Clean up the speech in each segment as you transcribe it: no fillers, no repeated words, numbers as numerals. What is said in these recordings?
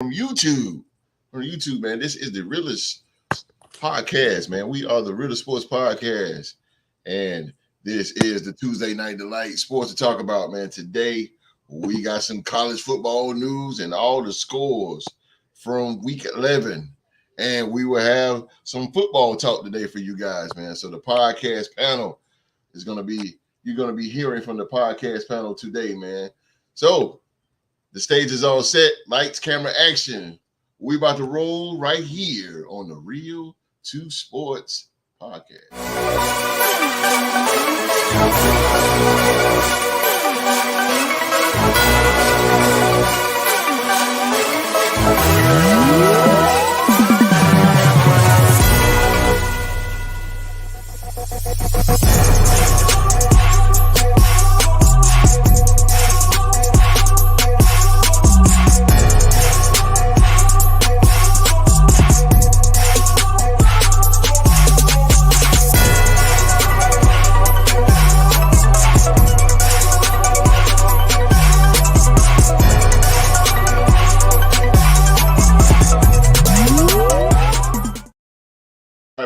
from YouTube. From YouTube, man. This is the realest podcast, man. We are the realest sports podcast. And this is the Tuesday Night Delight sports to talk about, man. Today, we got some college football news and all the scores from week 11. And we will have some football talk today for you guys, man. So the podcast panel is going to be, you're going to be hearing from the podcast panel today, man. So the stage is all set. Lights, camera, action. We about to roll right here on the Real 2 Sports podcast.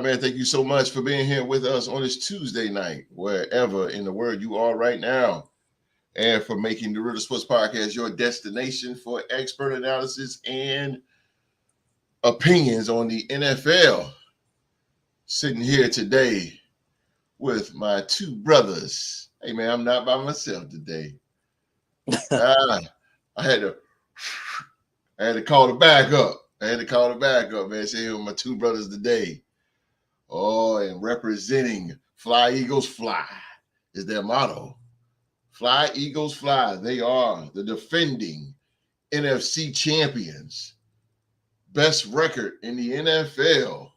Man, thank you so much for being here with us on this Tuesday night, wherever in the world you are right now, and for making the Real Sports Podcast your destination for expert analysis and opinions on the NFL. Sitting here today with my two brothers. Hey, man, I'm not by myself today. I had to call the backup. Man. Say here with my two brothers today. Oh, and representing Fly Eagles Fly is their motto. Fly Eagles Fly. They are the defending NFC champions. Best record in the NFL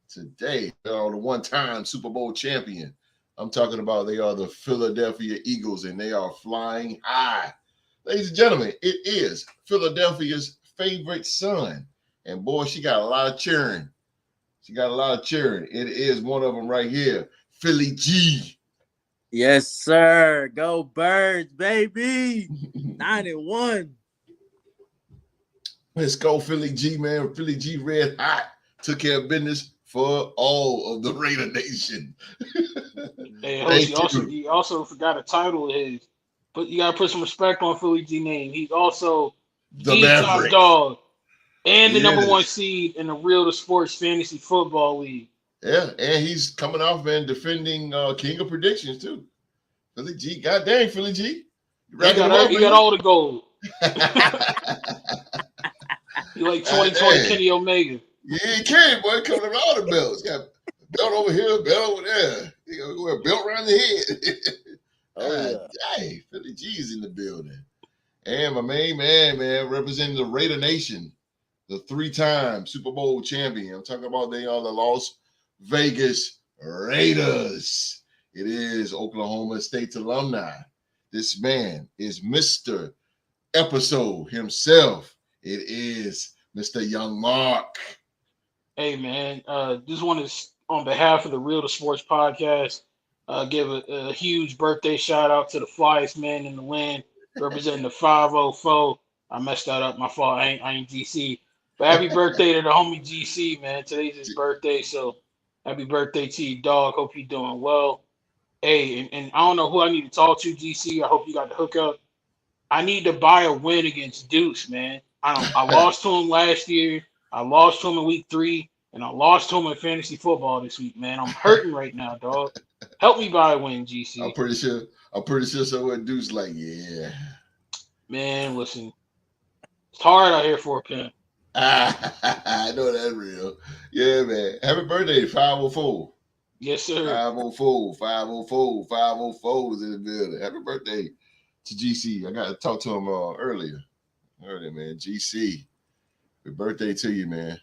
today. They are the one-time Super Bowl champion. I'm talking about they are the Philadelphia Eagles, and they are flying high. Ladies and gentlemen, it is Philadelphia's favorite son. And boy, she got a lot of cheering. It is one of them right here, Philly G. Yes, sir. Go Birds, baby. 9-1. Let's go, Philly G, man. Philly G red hot. Took care of business for all of the Raider Nation. Hey, he also forgot a title. But you gotta put some respect on Philly G name. He's also the top dog. And the number 1 seed in the Real to Sports Fantasy Football League. Yeah, and he's coming off and defending King of Predictions, too. Philly G, goddamn, Philly G. He got all the gold. He like 2020 Kenny Omega. Yeah, he can, boy. Coming with all the belts. Got belt over here, belt over there. He got a belt around the head. Hey, Philly G's in the building. And my main man, representing the Raider Nation. The 3-time Super Bowl champion. I'm talking about they are the Las Vegas Raiders. It is Oklahoma State alumni. This man is Mr. Episode himself. It is Mr. Young Mark. Hey, man. Just want to, on behalf of the Real to Sports Podcast, give a huge birthday shout out to the flyest man in the land, representing the 504. I messed that up. My fault. I ain't GC. But happy birthday to the homie GC, man. Today's his birthday, so happy birthday to you, dog. Hope you're doing well. Hey, and I don't know who I need to talk to, GC. I hope you got the hookup. I need to buy a win against Deuce, man. I lost to him last year. I lost to him in week 3, and I lost to him in fantasy football this week, man. I'm hurting right now, dog. Help me buy a win, GC. I'm pretty sure someone Deuce like, yeah. Man, listen. It's hard out here for a pimp. I know that's real. Yeah, man. Happy birthday, 504. Yes, sir. 504 is in the building. Happy birthday to GC. I got to talk to him earlier, man. GC. Happy birthday to you, man.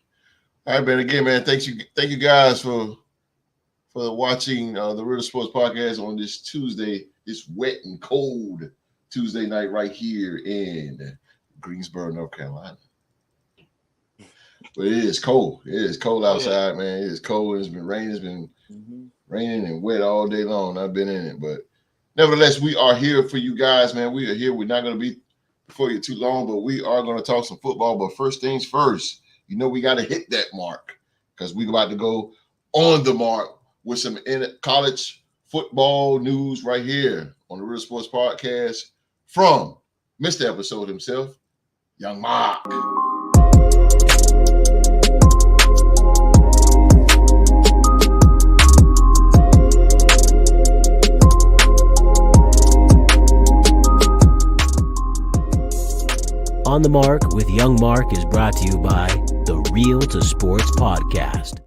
All right, man. Again, man, thank you guys for watching the Real Sports Podcast on this Tuesday, this wet and cold Tuesday night right here in Greensboro, North Carolina. But it is cold. It is cold outside, man. It is cold. It's been raining. It's been raining and wet all day long. I've been in it. But nevertheless, we are here for you guys, man. We are here. We're not going to be before you're too long, but we are going to talk some football. But first things first, we got to hit that mark because we're about to go on the mark with some college football news right here on the Real Sports Podcast from Mr. Episode himself, Young Mark. On the Mark with Young Mark is brought to you by the Real to Sports Podcast.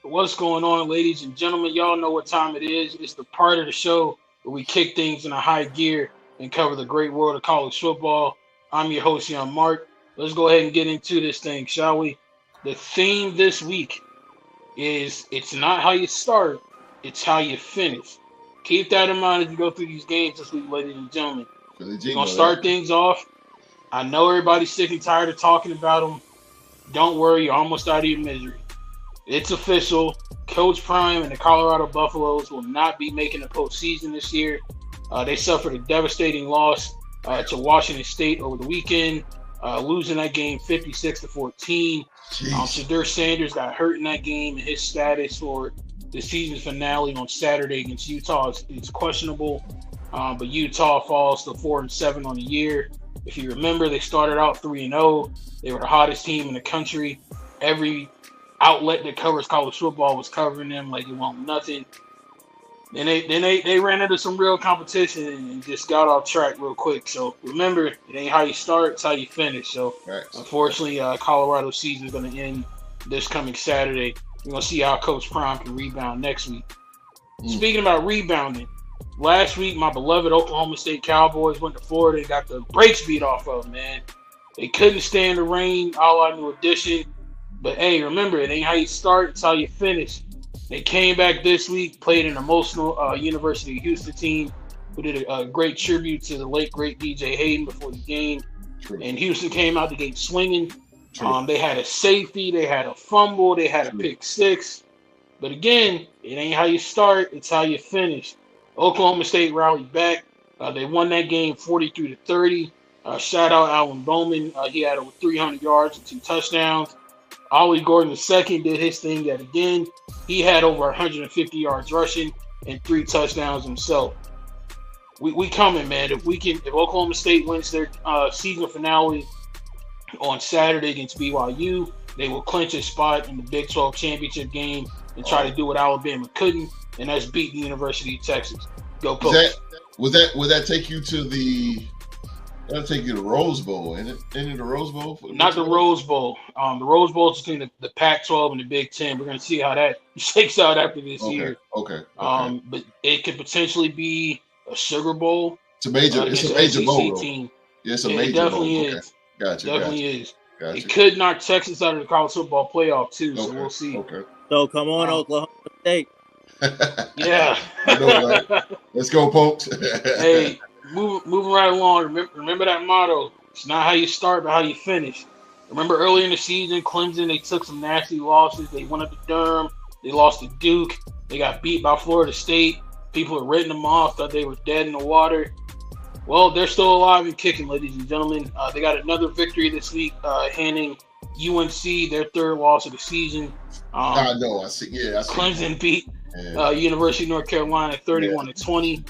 What's going on, ladies and gentlemen? Y'all know what time it is. It's the part of the show where we kick things in a high gear and cover the great world of college football. I'm your host, Young Mark. Let's go ahead and get into this thing, shall we? The theme this week is it's not how you start, it's how you finish. Keep that in mind as you go through these games this week, ladies and gentlemen. We're going to start things off. I know everybody's sick and tired of talking about them. Don't worry, you're almost out of your misery. It's official. Coach Prime and the Colorado Buffaloes will not be making the postseason this year. They suffered a devastating loss to Washington State over the weekend, losing that game 56-14. Shadur Sanders got hurt in that game, and his status for the season finale on Saturday against Utah is questionable. But Utah falls to 4-7 on the year. If you remember, they started out 3-0. They were the hottest team in the country. Every outlet that covers college football was covering them like it wasn't nothing. Then they ran into some real competition and just got off track real quick. So remember, it ain't how you start, it's how you finish. So unfortunately, Colorado's season is going to end this coming Saturday. We're going to see how Coach Prime can rebound next week. Speaking about rebounding, last week, my beloved Oklahoma State Cowboys went to Florida and got the brakes beat off of them, man. They couldn't stand the rain, a la New Edition. But, hey, remember, it ain't how you start, it's how you finish. They came back this week, played an emotional University of Houston team who did a great tribute to the late, great DJ Hayden before the game. True. And Houston came out the gate swinging. They had a safety, they had a fumble, they had a pick six. But, again, it ain't how you start, it's how you finish. Oklahoma State rallied back. They won that game 43-30. Shout out Alvin Bowman. He had over 300 yards and 2 touchdowns. Ollie Gordon II did his thing yet again. He had over 150 yards rushing and 3 touchdowns himself. We coming, man. If Oklahoma State wins their season finale on Saturday against BYU, they will clinch a spot in the Big 12 championship game and try to do what Alabama couldn't, and that's beat the University of Texas. Go Coach. Would that take you to the? That'll take you to Rose Bowl, ain't it? Ain't it the Rose Bowl? Not the Rose Bowl. The Rose Bowl is between the Pac-12 and the Big Ten. We're going to see how that shakes out after this year. Okay. But it could potentially be a Sugar Bowl. It's a major bowl team. Yeah, it's a major bowl. It definitely bowl. is. Okay. Gotcha. Definitely is. Gotcha. It could knock Texas out of the college football playoff too. So we'll see. Okay. So come on, Oklahoma State. Yeah. I know, right? Let's go, folks. Hey. Moving right along, remember that motto. It's not how you start, but how you finish. Remember earlier in the season, Clemson, they took some nasty losses. They went up to Durham. They lost to Duke. They got beat by Florida State. People had written them off, thought they were dead in the water. Well, they're still alive and kicking, ladies and gentlemen. They got another victory this week, handing UNC their 3rd loss of the season. I know. I see. Yeah, I see. Clemson beat University of North Carolina 31-20.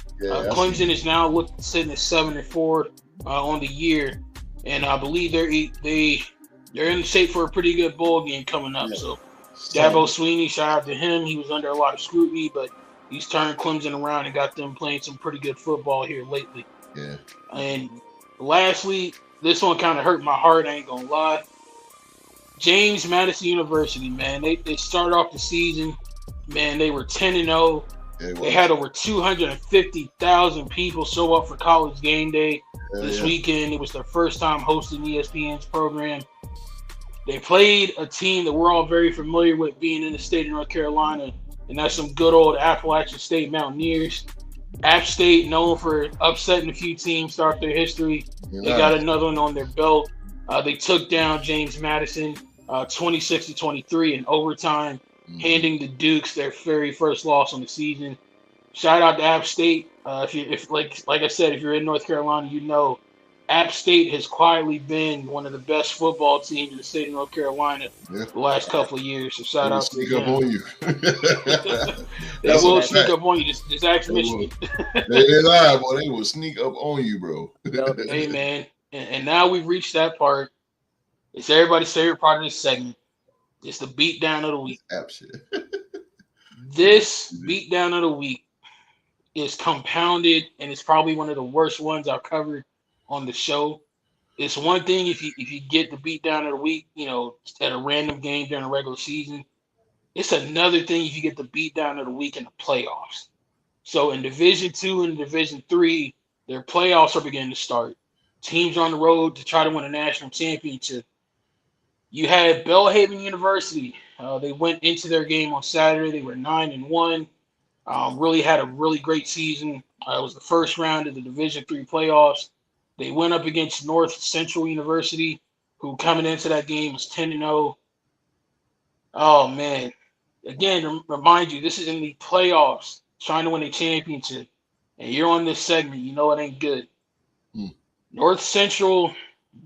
Clemson is now sitting at 7-4 on the year, and I believe they're in shape for a pretty good bowl game coming up. So Dabo Sweeney, shout out to him. He was under a lot of scrutiny, but he's turned Clemson around and got them playing some pretty good football here lately. Yeah. And lastly, this one kind of hurt my heart. I ain't gonna lie. James Madison University, man, they started off the season. Man, they were 10-0. They had over 250,000 people show up for college game day this weekend. It was their first time hosting ESPN's program. They played a team that we're all very familiar with being in the state of North Carolina, and that's some good old Appalachian State Mountaineers. App State, known for upsetting a few teams, start their history. They got another one on their belt. They took down James Madison 26-23 in overtime, handing the Dukes their very first loss on the season. Shout out to App State. If like I said, if you're in North Carolina, you know App State has quietly been one of the best football teams in the state of North Carolina Yeah. the last couple of years. So They shout will out to sneak up them. on you. They That's a will fact. sneak up on you. Just ask They Michigan. they lie, boy. They will sneak up on you, bro. Hey man, and now we've reached that part. It's everybody's favorite part of this segment. It's the beatdown of the week. App shit. This beatdown of the week is compounded, and it's probably one of the worst ones I've covered on the show. It's one thing if you get the beatdown of the week, you know, at a random game during the regular season. It's another thing if you get the beatdown of the week in the playoffs. So in Division 2 and Division 3, their playoffs are beginning to start. Teams are on the road to try to win a national championship. You had Belhaven University. They went into their game on Saturday. They were 9-1. Really had a really great season. It was the first round of the Division 3 playoffs. They went up against North Central University, who coming into that game was 10-0. Oh man! Again, remind you, this is in the playoffs, trying to win a championship, and you're on this segment. You know it ain't good. North Central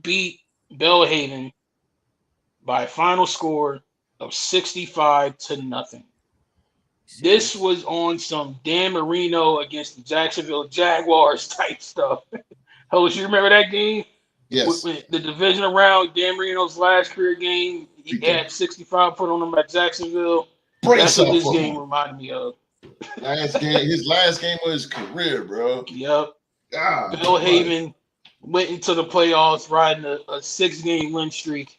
beat Belhaven by a final score of 65-0. This was on some Dan Marino against the Jacksonville Jaguars type stuff. Host, you remember that game? Yes. With the divisional round, Dan Marino's last career game, he had 65 put on him at Jacksonville. That's what this game reminded me of. His last game of his career, bro. Yep. Belhaven went into the playoffs riding a 6-game win streak,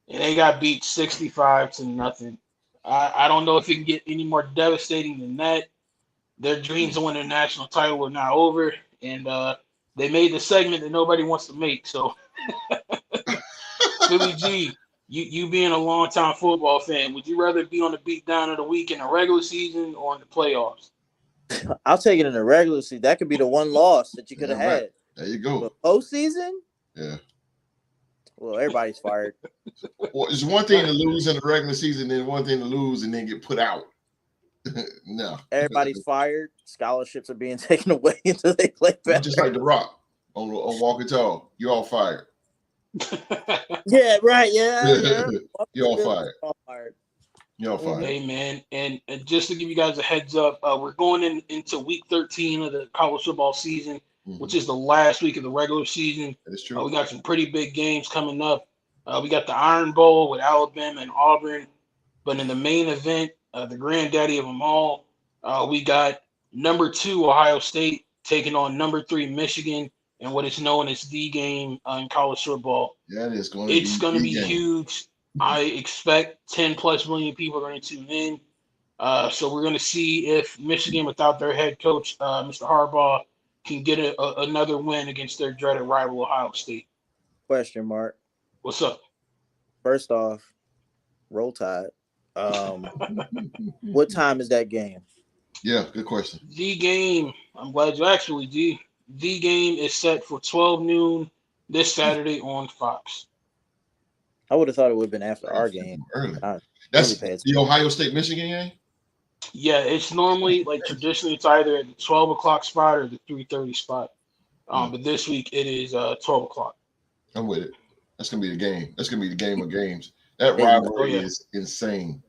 and they got beat 65-0. I don't know if it can get any more devastating than that. Their dreams of winning a national title are now over, and they made the segment that nobody wants to make. So, Philly G, you being a longtime football fan, would you rather be on the beatdown of the week in the regular season or in the playoffs? I'll take it in the regular season. That could be the one loss that you could have had. There you go. But postseason? Yeah. Well, everybody's fired. Well, it's one thing to lose in the regular season, and one thing to lose and then get put out. No. Everybody's fired. Scholarships are being taken away until they play better. Just like The Rock on Walking Tall. You're all fired. Yeah, right. Yeah. You're all fired. You're all fired. Hey, man. And just to give you guys a heads up, we're going into week 13 of the college football season, which is the last week of the regular season. That is true. We got some pretty big games coming up. We got the Iron Bowl with Alabama and Auburn. But in the main event, the granddaddy of them all, we got number 2 Ohio State taking on number 3 Michigan in what is known as the game in college football. Yeah, it's going to be huge. I expect 10+ million people are going to tune in. So we're going to see if Michigan, without their head coach, Mr. Harbaugh, can get another win against their dreaded rival, Ohio State. Question mark. What's up? First off, Roll Tide. What time is that game? Yeah, good question. The game, I'm glad you actually, G. The game is set for 12 noon this Saturday on Fox. I would have thought it would have been after our game. Early. That's the Ohio State-Michigan game? Yeah, it's normally, like, traditionally, it's either at the 12 o'clock spot or the 3:30 spot. But this week, it is 12 o'clock. I'm with it. That's going to be the game. That's going to be the game of games. That rivalry is insane.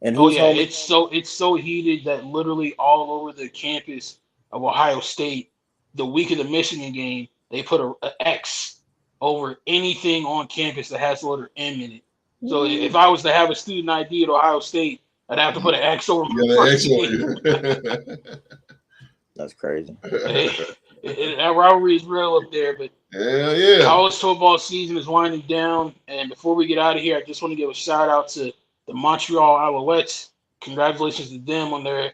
And it's so heated that literally all over the campus of Ohio State, the week of the Michigan game, they put an X over anything on campus that has the letter M in it. So if I was to have a student ID at Ohio State, I'd have to put an X over my first name. That's crazy. That rivalry is real up there, but hell yeah. College football season is winding down, and before we get out of here, I just want to give a shout out to the Montreal Alouettes. Congratulations to them on their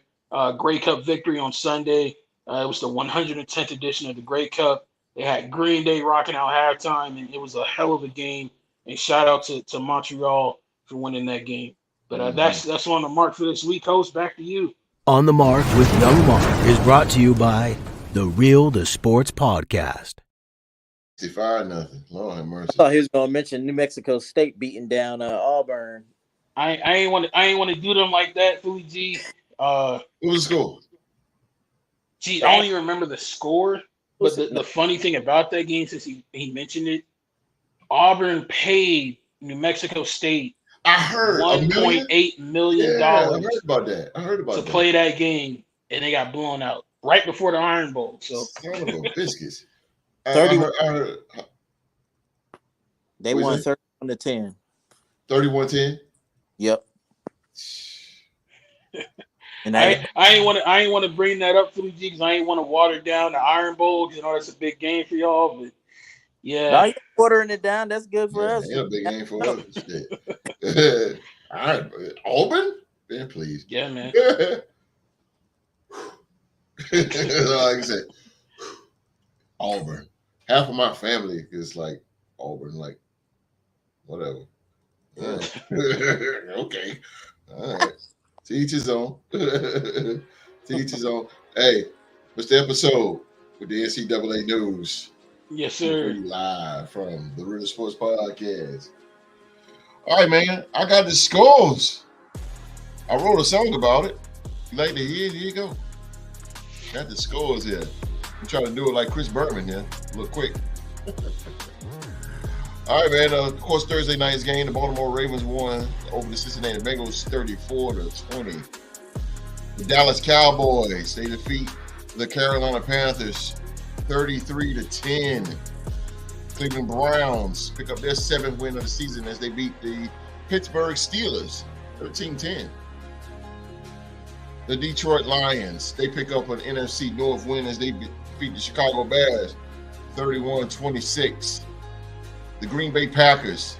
Grey Cup victory on Sunday. It was the 110th edition of the Grey Cup. They had Green Day rocking out halftime, and it was a hell of a game. And shout out to Montreal for winning that game. But that's on the mark for this week, host. Back to you. On the Mark with Young Mark is brought to you by the Real to Sports Podcast. 65-0. Lord have mercy. I thought he was going to mention New Mexico State beating down Auburn. I ain't want to do them like that, Philly G. What was the score? Gee, I don't even remember the score, but the funny thing about that game, since he mentioned it, Auburn paid New Mexico State I heard $1.8 million I heard about that. to play that game, and they got blown out right before the Iron Bowl. So son of a biscuits. 30. I heard They won 31-10. 31-10. Yep. And I ain't want to bring that up, Philly G, because I ain't want to water down the Iron Bowl, because that's a big game for y'all. But yeah, now you're watering it down. That's good for us. It's a big game for us. Shit. All right, Auburn, man, please. Yeah, man. Like I said, Auburn. Half of my family is like Auburn, like whatever. Okay, all right. To each his own. To each his own. Hey, what's the episode with the NCAA news? Yes, sir. Live from the Real Sports Podcast. All right, man. I got the scores. I wrote a song about it. You like to hear it? Here you go. Got the scores here. I'm trying to do it like Chris Berman here, a little quick. All right, man. Of course, Thursday night's game, the Baltimore Ravens won over the Cincinnati Bengals 34-20. The Dallas Cowboys, they defeat the Carolina Panthers 33-10. Cleveland Browns pick up their 7th win of the season as they beat the Pittsburgh Steelers 13-10. The Detroit Lions, they pick up an NFC North win as they beat the Chicago Bears 31-26. The Green Bay Packers,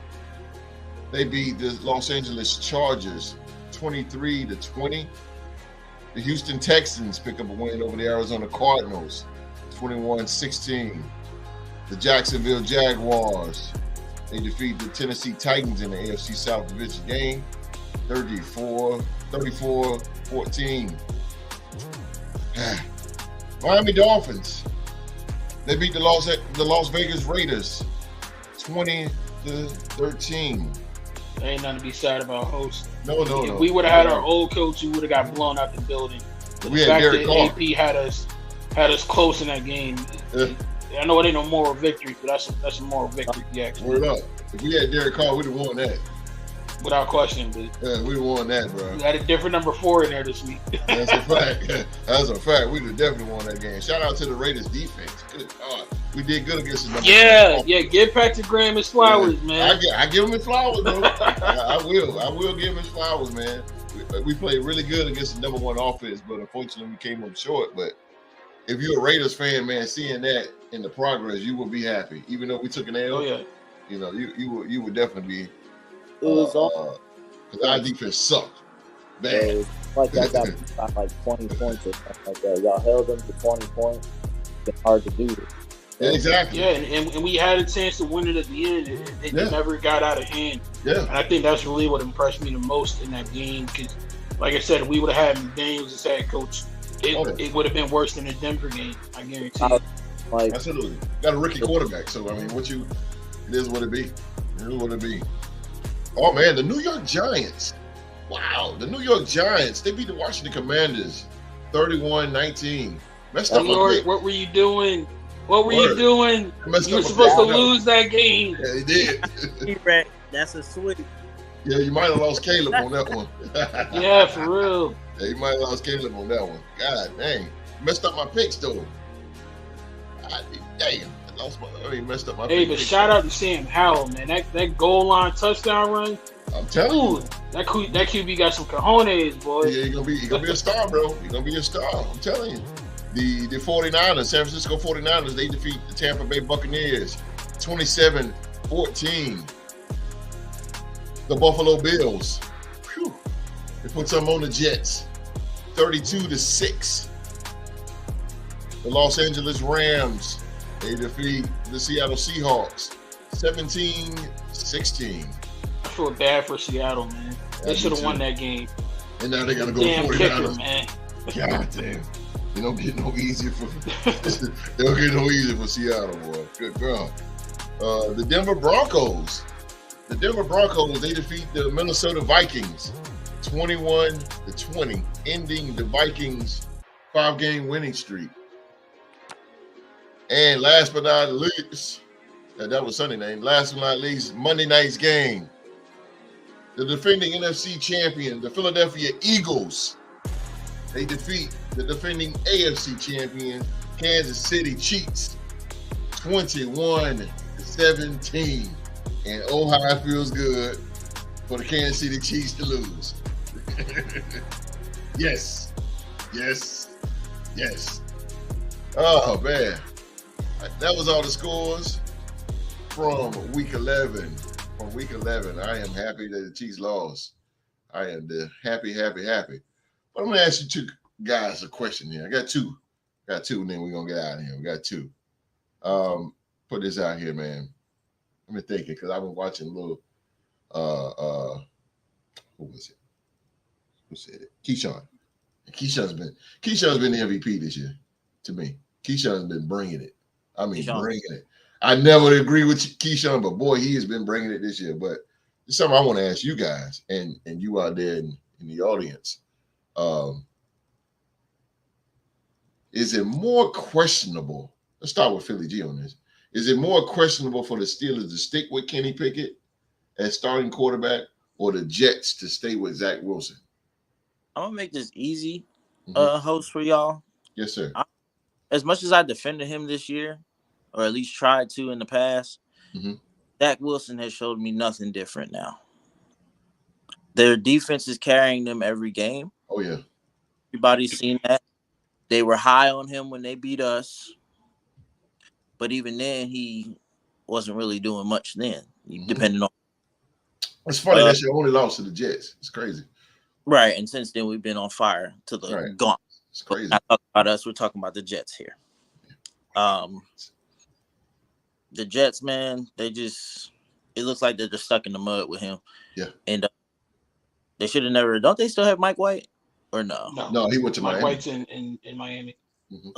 they beat the Los Angeles Chargers 23-20. The Houston Texans pick up a win over the Arizona Cardinals 21-16. The Jacksonville Jaguars, they defeat the Tennessee Titans in the AFC South Division game 34-14. Miami Dolphins, they beat the Las Vegas Raiders 20-13. Ain't nothing to be sad about, host. No. If we would have had our old coach, we would have got blown out the building. But We the had fact Derek that Carr. AP had us close in that game. I know it ain't no moral victory, but that's a moral victory, actually. Word up. If we had Derek Carr, we'd have won that. Without question, but Yeah, we'd have won that, bro. we had a different number 4 in there this week. That's a fact. That's a fact. We'd have definitely won that game. Shout out to the Raiders defense. Good God. We did good against the number Yeah, 1. give Patrick Graham his flowers, man. I give him his flowers, bro. I will give him his flowers, man. We played really good against the number 1 offense, but unfortunately we came up short. But if you're a Raiders fan, man, seeing that in the progress, you will be happy. Even though we took an L, Oh yeah. you know, you would definitely be. It was all Because our defense sucked. Bad. like y'all got beat by like 20 points or something like that. Y'all held them to 20 points. It's hard to do it. Exactly. Yeah, and we had a chance to win it at the end. It never got out of hand. Yeah. And I think that's really what impressed me the most in that game. Because, like I said, we would have had McDaniels as head coach. It would have been worse than the Denver game. I guarantee you. Like, Absolutely. Got a rookie quarterback, so I mean, it is what it be. It is what it be. Oh man, the New York Giants. Wow, the New York Giants. They beat the Washington Commanders 31-19. Messed up. New York, what were you doing? What were you doing? You were supposed to lose that game. Yeah, he did. that's a switch. Yeah, you might have lost Caleb on that one. Yeah, for real. Yeah, you might have lost Caleb on that one. God dang. Messed up my picks though. Damn. Messed up my picks. Hey, but shout out to Sam Howell, man. That goal line touchdown run. I'm telling you. That QB got some cojones, boy. Yeah, he's gonna be a star, bro. He's gonna be a star. I'm telling you. The 49ers, San Francisco 49ers, they defeat the Tampa Bay Buccaneers 27-14. The Buffalo Bills, they put some on the Jets 32-6. The Los Angeles Rams, they defeat the Seattle Seahawks 17-16. I feel bad for Seattle, man. They should have won that game. And now they got to go Damn 49ers. kicker, man. God damn. They don't get no easier for Seattle, boy. Good God. The Denver Broncos. The Denver Broncos, they defeat the Minnesota Vikings 21-20, ending the Vikings' 5-game winning streak. And last but not least, that was Sunday night. Last but not least, Monday night's game. The defending NFC champion, the Philadelphia Eagles, they defeat the defending AFC champion, Kansas City Chiefs, 21-17. And oh, how it feels good for the Kansas City Chiefs to lose. Yes. Oh, man. That was all the scores from week 11. From week 11, I am happy that the Chiefs lost. I am happy. But I'm going to ask you two guys a question here. I got two, and then we're going to get out of here. We got two. Put this out here, man. Let me think it, because I've been watching a little, who was it? Who said it? Keyshawn. Keyshawn's been the MVP this year to me. Keyshawn's been bringing it. I mean, bringing it. I never agree with Keyshawn, but boy, he has been bringing it this year. But it's something I want to ask you guys and you out there in the audience. Is it more questionable? Let's start with Philly G on this. Is it more questionable for the Steelers to stick with Kenny Pickett as starting quarterback or the Jets to stay with Zach Wilson? I'm going to make this easy, host, for y'all. Yes, sir. As much as I defended him this year, or at least tried to in the past, Zach Wilson has showed me nothing different now. Their defense is carrying them every game. Oh, yeah. Everybody's seen that. They were high on him when they beat us. But even then, he wasn't really doing much then, depending on. It's funny that's your only loss to the Jets. It's crazy. Right, and since then, we've been on fire to the gauntlet. It's crazy. Not talking about us. We're talking about the Jets here. The Jets, man, it looks like they're just stuck in the mud with him. Yeah. And they should have never. Don't they still have Mike White? Or no? No, he went to Mike Miami. White's in Miami.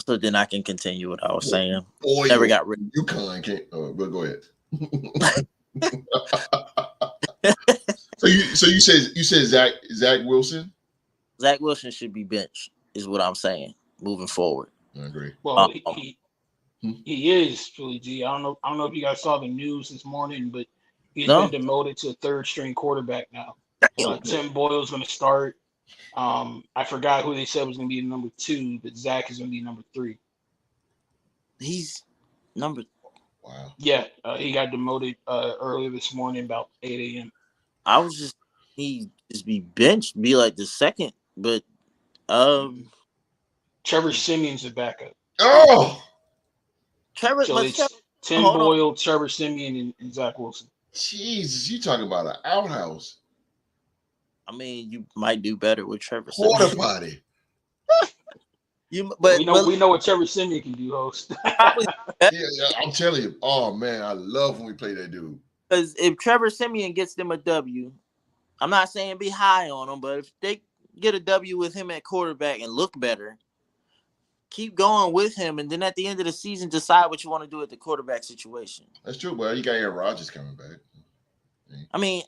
So then I can continue what I was saying. Boy, never got rid of UConn can't. But go ahead. So you said Zach Wilson? Zach Wilson should be benched, is what I'm saying, moving forward. I agree. Well, he is, Philly G. I don't know if you guys saw the news this morning, but he's been demoted to a third-string quarterback now. Tim Boyle's going to start. I forgot who they said was going to be number 2, but Zach is going to be number 3. He's number. Wow. Yeah, he got demoted earlier this morning about 8 a.m. I was he just be benched, be like the second, but Trevor Simeon's the backup. Oh, Trevor. So it's Tim Boyle, Trevor Simeon, and Zach Wilson. Jesus, you talking about an outhouse? I mean, you might do better with Trevor Porta Simeon. potty. We know what Trevor Simeon can do, host. Yeah, I'm telling you. Oh man, I love when we play that dude. Because if Trevor Simeon gets them a W, I'm not saying be high on him, but if they get a W with him at quarterback and look better, keep going with him, and then at the end of the season, decide what you want to do at the quarterback situation. That's true, but you got Aaron Rodgers coming back. I mean,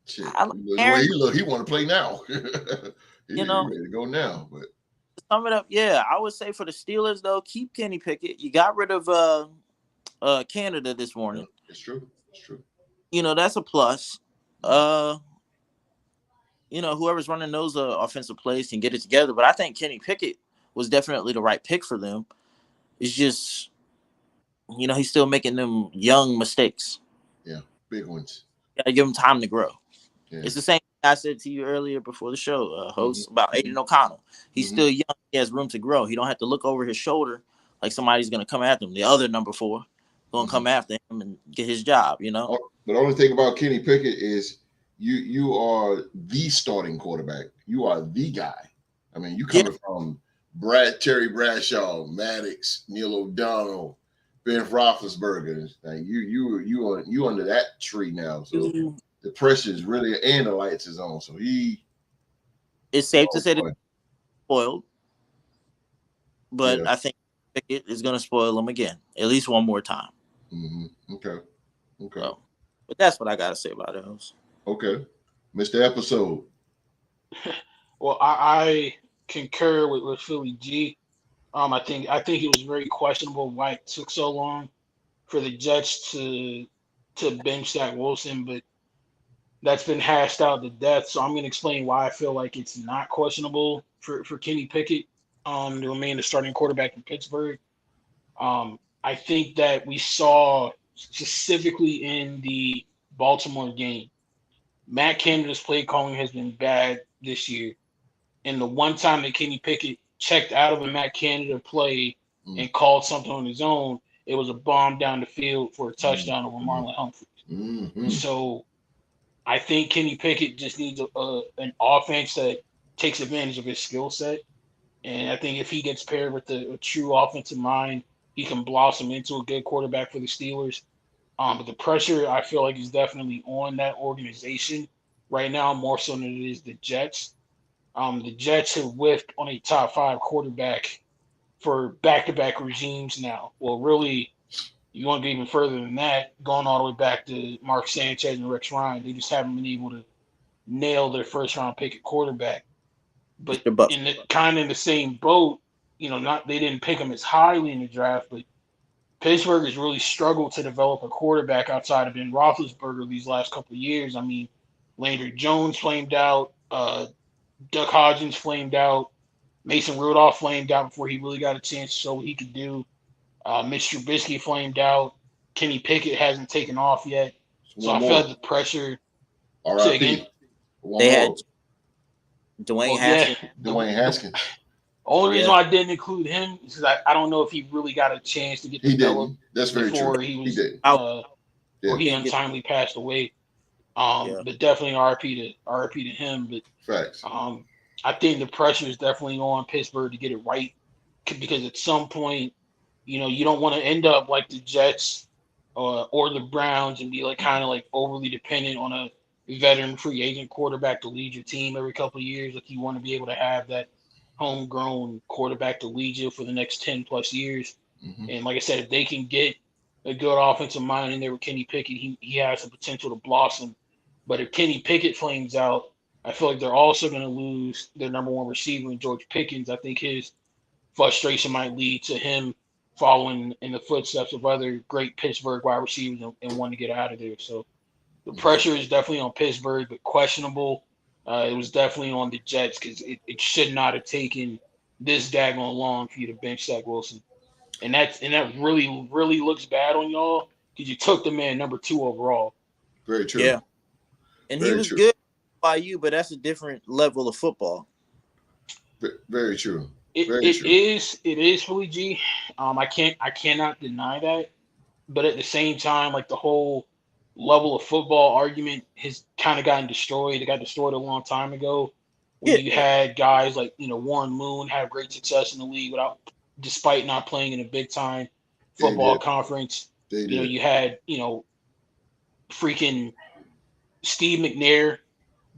shit. The way he look, he want to play now. He ready to go now. But to sum it up, yeah, I would say for the Steelers though, keep Kenny Pickett. You got rid of Canada this morning. It's true. That's a plus. Whoever's running those offensive plays can get it together. But I think Kenny Pickett was definitely the right pick for them. It's just, he's still making them young mistakes. Yeah, big ones. You gotta give him time to grow. Yeah. It's the same thing I said to you earlier before the show, host, about Aiden O'Connell. He's still young. He has room to grow. He don't have to look over his shoulder like somebody's going to come after him. The other number 4 going to come after him and get his job, But the only thing about Kenny Pickett is you are the starting quarterback. You are the guy. I mean, you coming from Terry Bradshaw, Maddox, Neil O'Donnell, Ben Roethlisberger. Like you under that tree now. So the pressure is really, and the lights is on. So it's safe to say that he's spoiled, but I think Pickett is going to spoil him again, at least one more time. Okay. So, but that's what I got to say about those. Okay. Mr. Episode. Well, I concur with Philly G. I think it was very questionable why it took so long for the Jets to bench Zach Wilson, but that's been hashed out to death. So I'm going to explain why I feel like it's not questionable for Kenny Pickett to remain the starting quarterback in Pittsburgh. I think that we saw specifically in the Baltimore game, Matt Canada's play calling has been bad this year. And the one time that Kenny Pickett checked out of a Matt Canada play and called something on his own, it was a bomb down the field for a touchdown over Marlon Humphreys. So I think Kenny Pickett just needs an offense that takes advantage of his skill set. And I think if he gets paired with a true offensive mind, he can blossom into a good quarterback for the Steelers. But the pressure, I feel like, is definitely on that organization right now, more so than it is the Jets. The Jets have whiffed on a top 5 quarterback for back-to-back regimes now. Well, really, you want to go even further than that, going all the way back to Mark Sanchez and Rex Ryan. They just haven't been able to nail their first-round pick at quarterback. But in the same boat, they didn't pick him as highly in the draft, but Pittsburgh has really struggled to develop a quarterback outside of Ben Roethlisberger these last couple of years. I mean, Landry Jones flamed out, Duck Hodgins flamed out, Mason Rudolph flamed out before he really got a chance to show what he could do. Mitch Trubisky flamed out. Kenny Pickett hasn't taken off yet. So I feel like the pressure. R.I.P. They had Dwayne Haskins. Yeah. Dwayne Haskins. Only reason why I didn't include him is because I don't know if he really got a chance to get developed. That's very before true. He was, or he untimely passed away. But definitely RIP to him. But facts. I think the pressure is definitely on Pittsburgh to get it right, because at some point, you don't want to end up like the Jets or the Browns and be kind of overly dependent on a veteran free agent quarterback to lead your team every couple of years. Like, you want to be able to have that homegrown quarterback to lead you for the next 10 plus years. And like I said, if they can get a good offensive mind in there with Kenny Pickett, he has the potential to blossom. But if Kenny Pickett flames out, I feel like they're also going to lose their number one receiver in George Pickens. I think his frustration might lead to him following in the footsteps of other great Pittsburgh wide receivers and wanting to get out of there. So the pressure is definitely on Pittsburgh, but questionable. It was definitely on the Jets because it should not have taken this daggone long for you to bench Zach Wilson. And that really, really looks bad on y'all because you took the man number 2 overall. Very true. Yeah. And he was good by you, but that's a different level of football. Very true. It is Philly G. I cannot deny that. But at the same time, the whole level of football argument has kind of gotten destroyed. It got destroyed a long time ago when you had guys like, Warren Moon have great success in the league despite not playing in a big time football conference. You had, freaking Steve McNair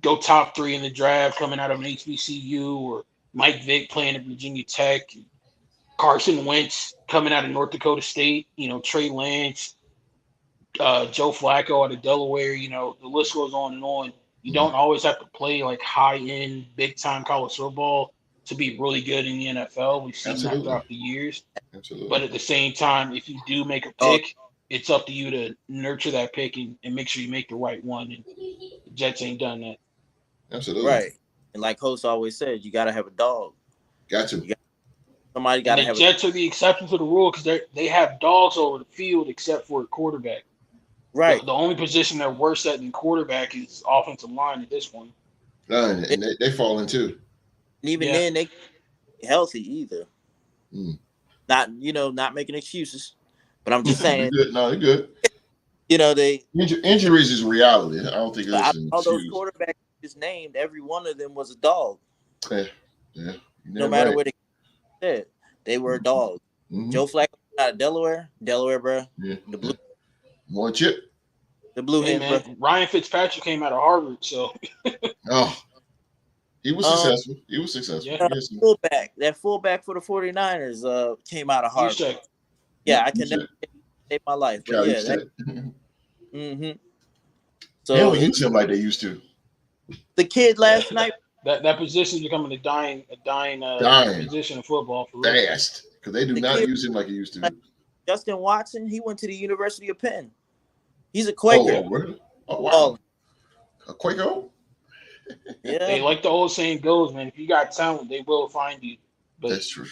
go top 3 in the draft coming out of an HBCU, or Mike Vick playing at Virginia Tech, Carson Wentz coming out of North Dakota State, Trey Lance, Joe Flacco out of Delaware, the list goes on and on. You don't always have to play high-end, big-time college football to be really good in the NFL. We've seen that throughout the years. Absolutely. But at the same time, if you do make a pick, it's up to you to nurture that pick and make sure you make the right one. And the Jets ain't done that. Absolutely. Right. And like Host always says, you got to have a dog. Somebody got to have. The Jets are the exception to the rule because they have dogs over the field except for a quarterback. Right. The only position they're worse at than quarterback is offensive line at this point. And they fall in too. And even then, they healthy either. Not making excuses, but I'm just saying. They're good. They injuries is reality. I don't think it's all those quarterbacks just named. Every one of them was a dog. Yeah. No matter where they were a dog. Joe Flacco out of Delaware, bro. Yeah. The blue. More chip. The blue hey, man, bro. Ryan Fitzpatrick came out of Harvard, so. He was successful. Yeah. That fullback for the 49ers came out of Harvard. Yeah, I can never save my life. But So they don't use him like they used to. The kid last night That position is becoming a dying dying position in football for real. fast because they do The not kid, use him like he used like to. Justin Watson, he went to the University of Penn. He's a Oh, Quaker. really? Oh, Oh, wow. A Quaker? yeah. Hey, like the old saying goes, man, if you got talent, they will find you. But That's true.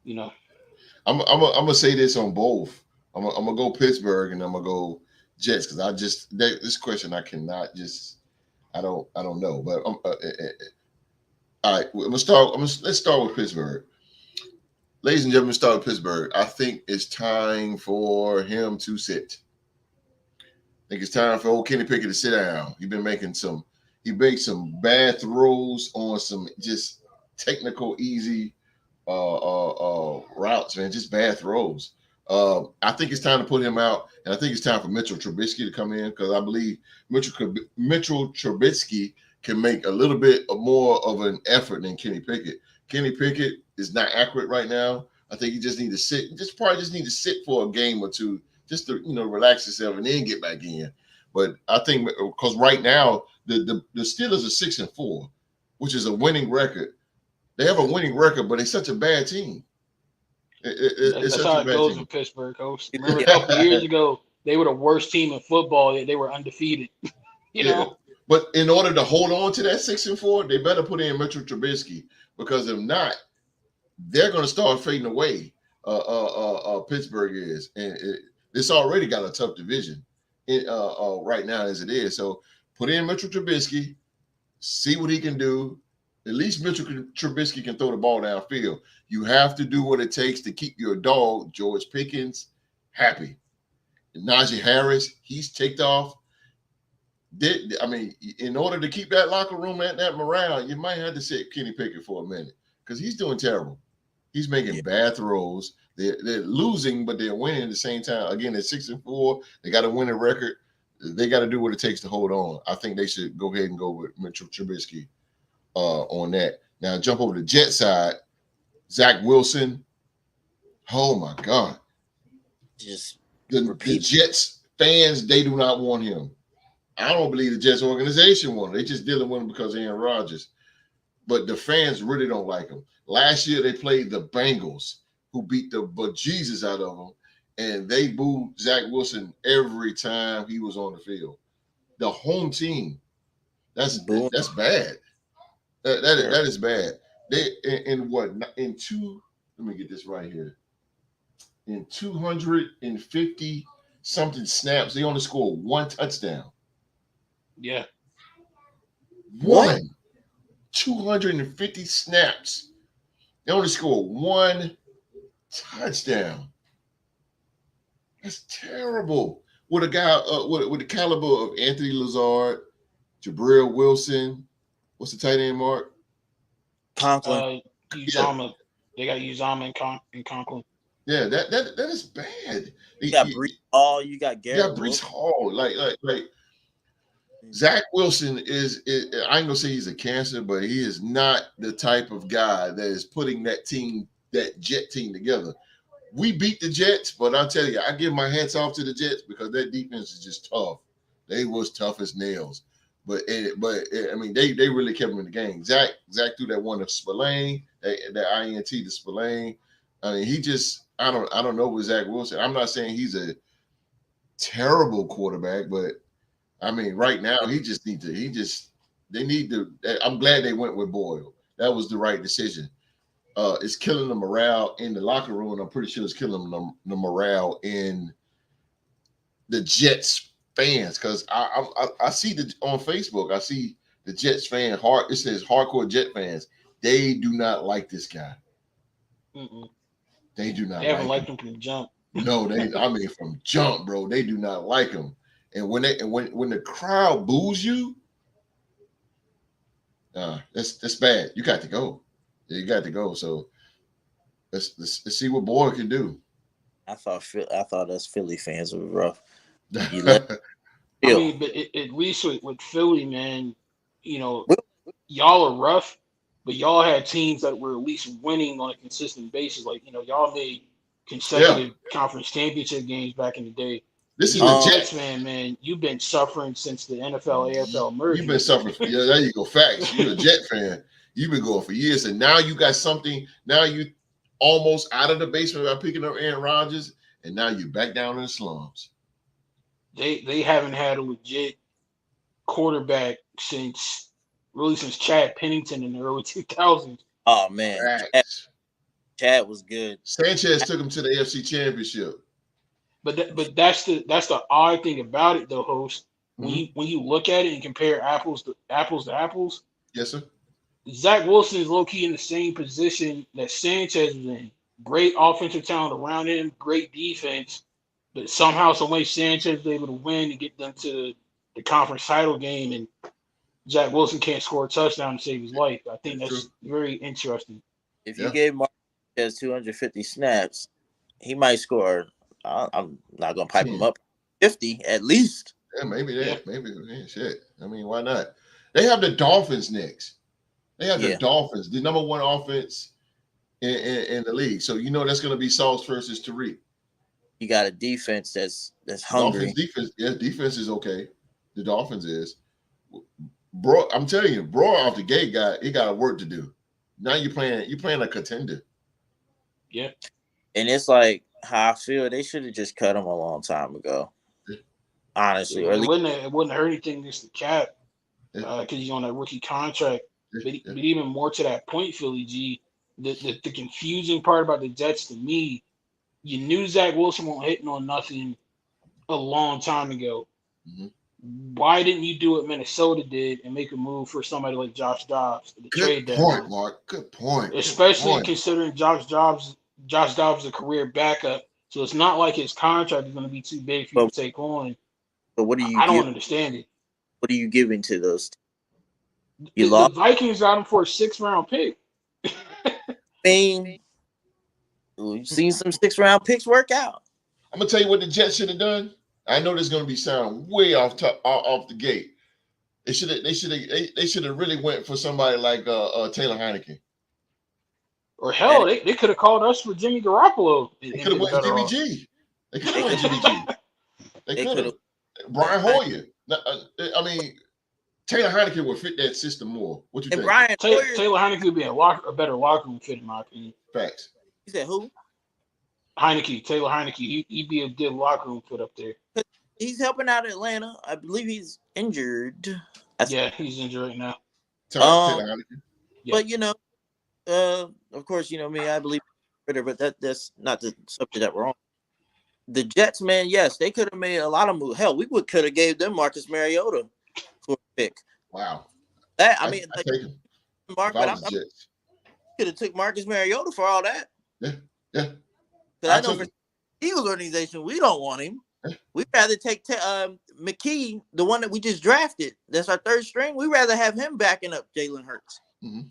you know, I'm gonna say this on both. I'm gonna go Pittsburgh and I'm gonna go Jets because this question I cannot just I don't know. But all right, let's start with Pittsburgh. Ladies and gentlemen, start with Pittsburgh. I think it's time for him to sit. I think it's time for old Kenny Pickett to sit down. He made some bad throws on some just technical, easy routes, man. Just bad throws. I think it's time to put him out, and I think it's time for Mitchell Trubisky to come in because I believe Mitchell Trubisky can make a little bit more of an effort than Kenny Pickett. Kenny Pickett is not accurate right now. I think you just need to sit. Just need to sit for a game or two, just to relax yourself and then get back in. But I think because right now the Steelers are 6-4, which is a winning record. They have a winning record, but it's such a bad team. It's that's such how a it bad goes team. with Pittsburgh, coach. Remember a couple of years ago, they were the worst team in football, yet they were undefeated. you Yeah, know, but in order to hold on to that 6-4, they better put in Mitchell Trubisky because if not, they're going to start fading away. Pittsburgh is, and it's already got a tough division right now as it is. So put in Mitchell Trubisky, see what he can do. At least Mitchell Trubisky can throw the ball downfield. You have to do what it takes to keep your dog, George Pickens, happy. Najee Harris, he's ticked off. In order to keep that locker room at that morale, you might have to sit Kenny Pickett for a minute because he's doing terrible. He's making bad throws. They're losing, but they're winning at the same time. Again, they're 6-4. They got a winning record. They got to do what it takes to hold on. I think they should go ahead and go with Mitchell Trubisky on that. Now jump over to the Jet side. Zach Wilson. Oh my God. Just The Jets fans, they do not want him. I don't believe the Jets organization want him. They just dealing with him because of Aaron Rodgers. But the fans really don't like him. Last year they played the Bengals, who beat the bejesus out of them, and they booed Zach Wilson every time he was on the field. The home team. That's bad. That is bad. They let me get this right here. In 250 something snaps, they only scored one touchdown. yeah. One. 250 snaps. They only scored one touchdown. That's terrible. With a guy with the caliber of Anthony Lazard, Jabril Wilson, what's the tight end, Mark? Conklin. Uzama. They got Uzama and Conklin. Yeah, that is bad. You got Brees Hall. You got Garrett. Yeah, Brees Hall. Like Zach Wilson is I ain't gonna say he's a cancer, but he is not the type of guy that is putting that Jet team together. We beat the Jets, but I'll tell you, I give my hats off to the Jets because that defense is just tough. They was tough as nails. But they really kept him in the game. Zach threw that one to Spillane, that INT to Spillane. I mean, I don't know with Zach Wilson. I'm not saying he's a terrible quarterback, but I mean, right now they need to. I'm glad they went with Boyle. That was the right decision. It's killing the morale in the locker room, and I'm pretty sure it's killing the morale in the Jets fans because I see on Facebook. I see the Jets fan it says hardcore Jet fans. They do not like this guy. Mm-mm. They do not. They haven't liked him from the jump. No, from jump, bro. They do not like him. And when the crowd boos you, that's bad. You got to go. You got to go. So let's see what Boyd can do. I thought us Philly fans were rough. I mean, but at least with Philly, man, y'all are rough, but y'all had teams that were at least winning on a consistent basis. Like, y'all made consecutive conference championship games back in the day. This is You the a Um, Jets. Jets fan, man. You've been suffering since the NFL AFL You've been merger. suffering. Yeah, there you go. Facts. You're a Jet fan. You've been going for years, and now you got something. Now you almost out of the basement by picking up Aaron Rodgers, and now you're back down in the slums. They haven't had a legit quarterback since Chad Pennington in the early 2000s. oh man, Facts. Chad was good. Sanchez took him to the AFC Championship. But that's the odd thing about it though, host. Mhm. When you look at it and compare apples to apples, Yes, sir. Zach Wilson is low key in the same position that Sanchez is in. Great offensive talent around him, great defense, but somehow, some way, Sanchez is able to win and get them to the conference title game, and Zach Wilson can't score a touchdown to save his life. I think It's true. that's very interesting. If you Yeah. gave Marquez 250 snaps, he might score. I'm not gonna pipe him 10. up 50 at least. Yeah, maybe Yeah. that. Maybe shit. I mean, why not? They have the Dolphins next. They have the Yeah. Dolphins, the number one offense in the league. So you know that's going to be Sauce versus Tariq. You got a defense that's hungry. Defense is okay. The Dolphins is. Bro, I'm telling you, bro, off the gate, he got work to do. Now you're playing a contender. Yeah. And it's like how I feel they should have just cut him a long time ago. Honestly, or at It least wouldn't hurt anything against the cap Yeah. because he's on that rookie contract. But even more to that point, Philly G, the confusing part about the Jets to me, you knew Zach Wilson won't hitting on nothing a long time ago. Mhm. Why didn't you do what Minnesota did and make a move for somebody like Josh Dobbs at the trade Good point, deadline? Mark. Good point. Especially considering Josh Dobbs is a career backup, so it's not like his contract is going to be too big for you to take on. but what do you I don't give? understand it. What are you giving to those? You The lost. Vikings got him for a 6th-round pick. We've seen some 6th-round picks work out. I'm gonna tell you what the Jets should have done. I know this is gonna be sound way off the gate. They should have really went for somebody like Taylor Heineke. Or hell, they could have called us for Jimmy Garoppolo. They could have went Jimmy G. They could have went Jimmy G. They could have. Brian Hoyer. I mean, Taylor Heineke would fit that system more. What you think? Brian Taylor Hoyer, Heineke would be a better locker room fit, in my opinion. Facts. you said who? Taylor Heineke, he'd be a good locker room fit up there. He's helping out Atlanta. I believe he's injured. Yeah, he's injured right now. Taylor Heineke. Yeah. But of course, you know me. I believe Twitter, but that's not the subject that we're on. The Jets, man, yes, they could have made a lot of moves. Hell, we could have gave them Marcus Mariota for a pick. Wow. I mean, I take him. Mark, but I could have took Marcus Mariota for all that. Yeah. Because I know for the Eagles organization, we don't want him. Yeah. We'd rather take McKee, the one that we just drafted. That's our 3rd string. We'd rather have him backing up Jalen Hurts. Mm-hmm.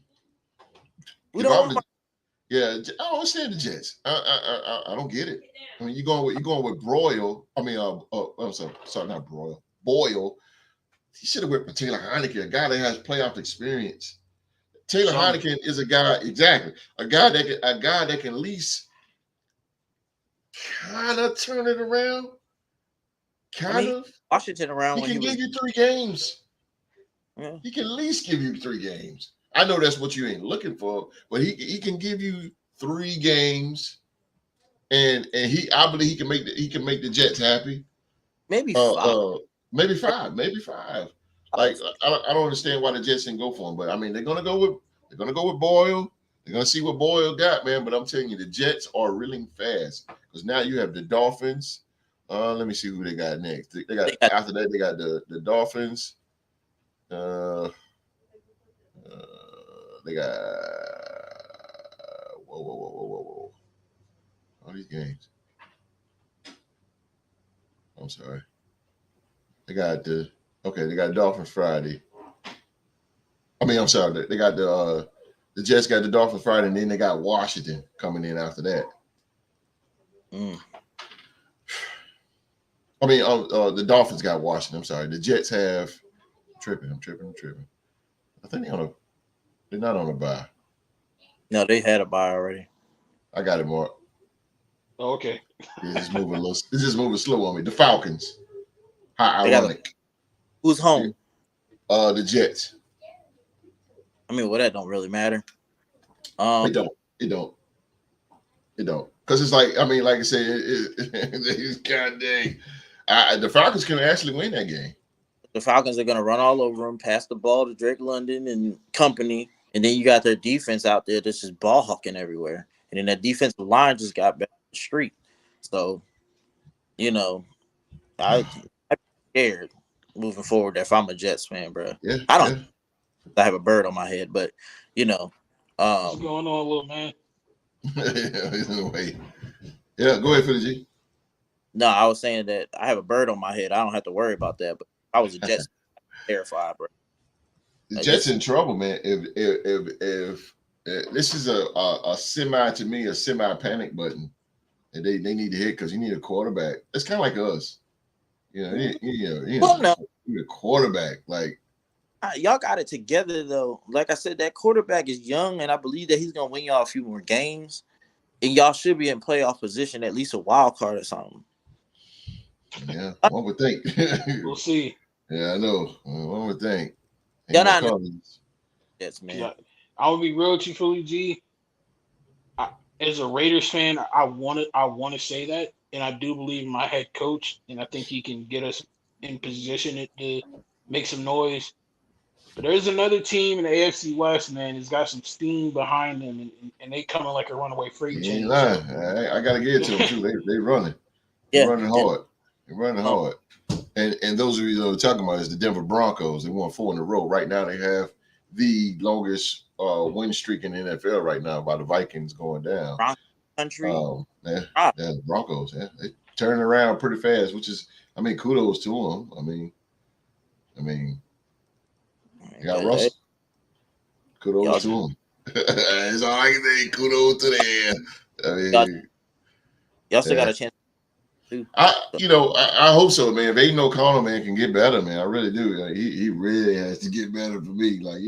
We don't want Yeah, I don't understand the Jets. I don't get it. I mean, you're going with Broyle. I mean, I'm sorry, not Broyle. Boyle. He should have went for Taylor Heineke, a guy that has playoff experience. Taylor Heineke is a guy that can at least kind of turn it around. Washington around. He can give you 3 games. Yeah. He can at least give you 3 games. I know that's what you ain't looking for, but he can give you 3 games, and I believe he can make the Jets happy. Maybe 5. Maybe 5. Like I don't understand why the Jets didn't go for him, but I mean they're gonna go with Boyle. They're gonna see what Boyle got, man. But I'm telling you, the Jets are reeling fast because now you have the Dolphins. Let me see who they got next. After that they got the Dolphins. They got whoa. All these games. I'm sorry. They got Dolphins Friday. I mean, I'm sorry. They got the Jets got the Dolphins Friday, and then they got Washington coming in after that. I mean, the Dolphins got Washington. I'm sorry. The Jets have I'm tripping. I think they're not on a bye. No, they had a bye already. I got it, Mark. Oh, okay. It's just moving a little. It's just moving slow on me. The Falcons. How They got ironic. who's home? The Jets. I mean, well, that don't really matter. It don't. It don't. It don't. Because it's like, I mean, like I said, God dang. The Falcons can actually win that game. The Falcons are gonna run all over them, pass the ball to Drake London and company, and then you got their defense out there that's just ball hawking everywhere, and then that defensive line just got back on the street. So, I'm scared moving forward if I'm a Jets fan, bro. Yeah. I don't. I have a bird on my head, but What's going on, little man? In a way. Yeah, go ahead, Philly G. No, I was saying that I have a bird on my head. I don't have to worry about that. But if I was a Jets, terrified, bro. The Jets in trouble, man. If this is a semi panic button that they need to hit because you need a quarterback. It's kind of like us, you need a quarterback. Like y'all got it together though. Like I said, that quarterback is young, and I believe that he's gonna win y'all a few more games, and y'all should be in playoff position, at least a wild card or something. Yeah, one would think. We'll see. Yeah, I know. One would think. Y'all not Jets, man. Yeah, I'll be real with you, Philly G. As a Raiders fan, I want to say that, and I do believe in my head coach, and I think he can get us in position to make some noise. But there's another team in the AFC West, man. It's got some steam behind them, and they coming like a runaway freight train. I got to get it to them too. They running. They're running hard. They're running hard. And those of you that are talking about is the Denver Broncos. They won 4 in a row. Right now, they have the longest win streak in the NFL right now by the Vikings going down. Country. The Broncos. Yeah, they turning around pretty fast, which is, I mean, kudos to them. I mean, you got Russell. Kudos to them. That's all I can say. Kudos to them. I mean, y'all still got a chance. I hope so, man. If Aiden O'Connell, man, can get better, man, I really do. Like, he really has to get better for me. Like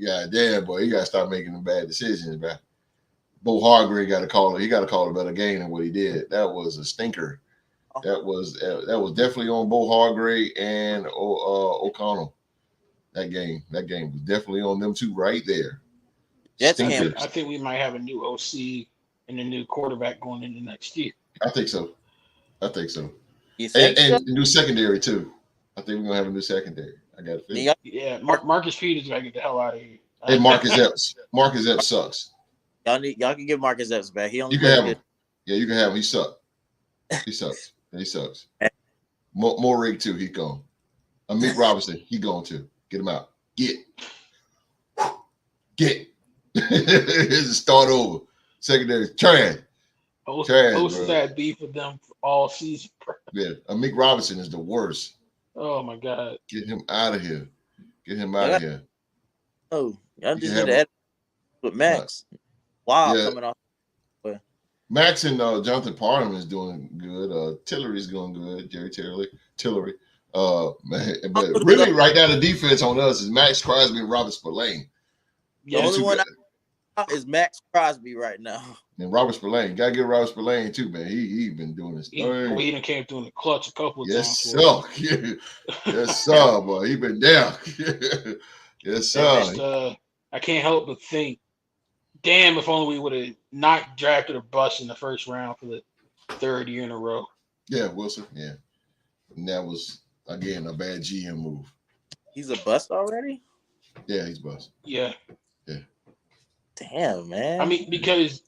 goddamn, boy, he got to stop making them bad decisions, man. Bo Hargrave got to call it. He got to call a better game than what he did. That was a stinker. That was definitely on Bo Hargrave and O'Connell. That game was definitely on them two right there. I think we might have a new OC and a new quarterback going into next year. I think so. You think and new secondary too. I think we're gonna have a new secondary. I got a feeling. Yeah, Marcus Peters gotta get the hell out of here. Hey, Marcus Epps. Marcus Epps sucks. Y'all can give Marcus Epps back. He only you can have him. Yeah, you can have him. He sucks. He sucks. Morig too. He gone. Amik Robinson. He gone too. Get him out. Get. Start over. Secondary trash. Most had beef with them all season. Yeah, Amik Robinson is the worst. Oh my God! Get him out of here. Oh, y'all just need to add with Max. Wow, coming off. Max and Jonathan Parham is doing good. Tillery's doing good. Jerry Tillery. But really, right now the defense on us is Max Crosby and Robert Spillane. The only one is Max Crosby right now. And Robert Spillane. Gotta get Robert Spillane too, man. He been doing this thing. He done came through in the clutch a couple of times. Yes, sir, boy. He been down. Yes, sir. I can't help but think, damn, if only we would have not drafted a bust in the first round for the 3rd year in a row. Yeah, Wilson. Yeah. And that was, again, a bad GM move. He's a bust already? Yeah, he's bust. Yeah. Damn, man. I mean, because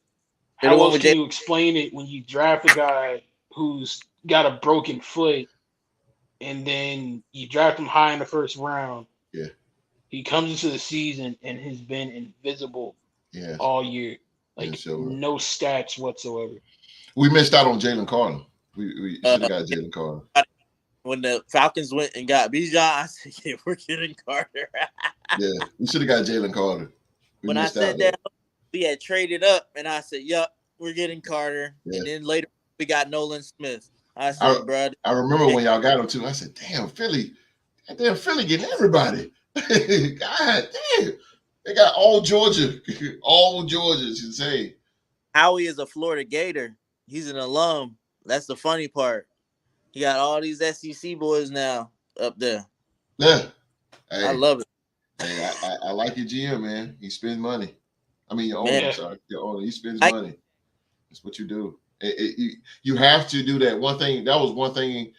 how else can you explain it when you draft a guy who's got a broken foot and then you draft him high in the first round? Yeah. He comes into the season and has been invisible all year. Like, no stats whatsoever. We missed out on Jalen Carter. We should have got Jalen Carter. When the Falcons went and got Bijan, I said, yeah, we're getting Carter. Yeah, we should have got Jalen Carter. When I said that, we had traded up, and I said, yup, we're getting Carter. Yeah. And then later, we got Nolan Smith. I said, bro. I remember when y'all got him, too. I said, damn, Philly getting everybody. God damn. They got all Georgia. All Georgia, should say. Howie is a Florida Gator. He's an alum. That's the funny part. He got all these SEC boys now up there. Yeah. I Hey, love it, hey, I like your GM, man. He spends money. I mean, your owner. man. I'm Yeah. sorry, your owner. He spends I money. That's what you do. You have to do that. One thing that was one thing.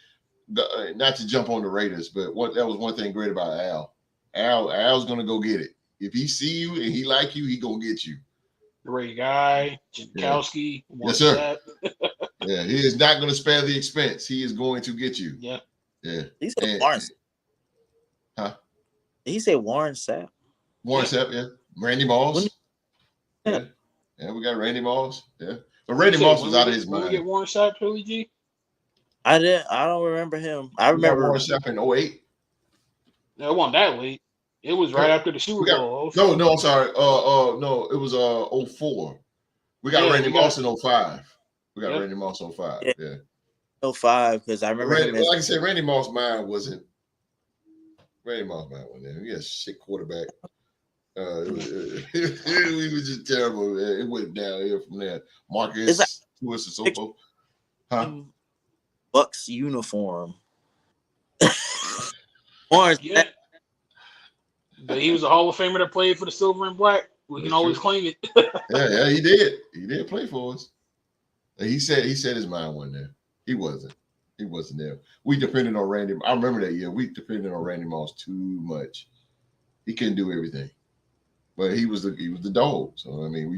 Not to jump on the Raiders, but that was one thing great about Al. Al's gonna go get it. If he see you and he like you, he gonna get you. Ray Guy, Yeah. Jankowski, Yes, Warren sir. Sapp. Yeah, he is not gonna spare the expense. He is going to get you. Yeah. Yeah. he said And Warren. huh? Did he say Warren Sapp? Warren Yeah. Sapp, yeah. Randy When, Moss. yeah. Yeah. Yeah, we got Randy Moss. Yeah. But When you Randy say Moss was out of his when we get mind. Warren Sapp, Philly G? I didn't. I don't remember him. I We got remember. Warren Sapp in '08. No, it wasn't that late. It was right No, after the Super we got Bowl. no, I'm sorry. No, it was '04. We got Yeah, Randy we got. Moss in '05. We got Yep. Randy Moss in '05. Yeah, Yeah. 05 because I remember Randy, him as like I said, Randy Moss' mind wasn't Randy Moss' mind wasn't there. He had a shit quarterback. He was just terrible. It went downhill from there. it's like Marcus, Lewis, and so forth. Huh? Bucks uniform. Warren Yeah, Sapp. but he was a Hall of Famer that played for the Silver and Black. We can That's always true. claim it. Yeah, he did. He did play for us. He said his mind wasn't there. He wasn't. He wasn't there. We depended on Randy. I remember that year. We depended on Randy Moss too much. He couldn't do everything. But he was the dog. So I mean, we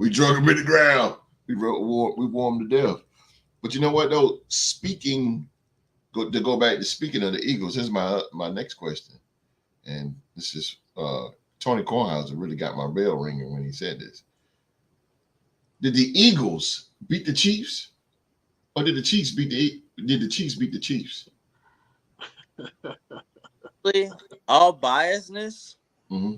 drug him in the ground. We wore him to death. But you know what though? To go back to speaking of the Eagles, here's my next question. And this is Tony Kornhauser really got my bell ringing when he said this. Did the Eagles beat the Chiefs, or did the Chiefs beat the Chiefs? All biasness. Mm-hmm.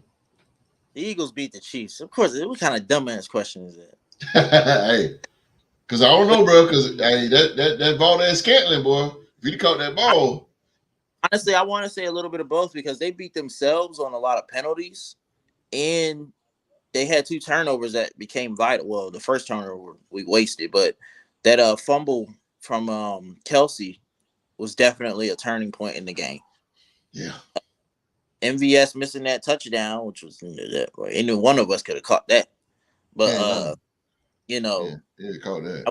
The Eagles beat the Chiefs. Of course, what kind of dumbass question is that? Hey, because I don't know, bro. Because hey, that Valdez Scantling boy, if he caught that ball, Honestly, I want to say a little bit of both because they beat themselves on a lot of penalties, and they had 2 turnovers that became vital. Well, the first turnover we wasted, but that fumble from Kelsey was definitely a turning point in the game. yeah. MVS missing that touchdown, which was any one of us could have caught that. But you know, Yeah, caught that.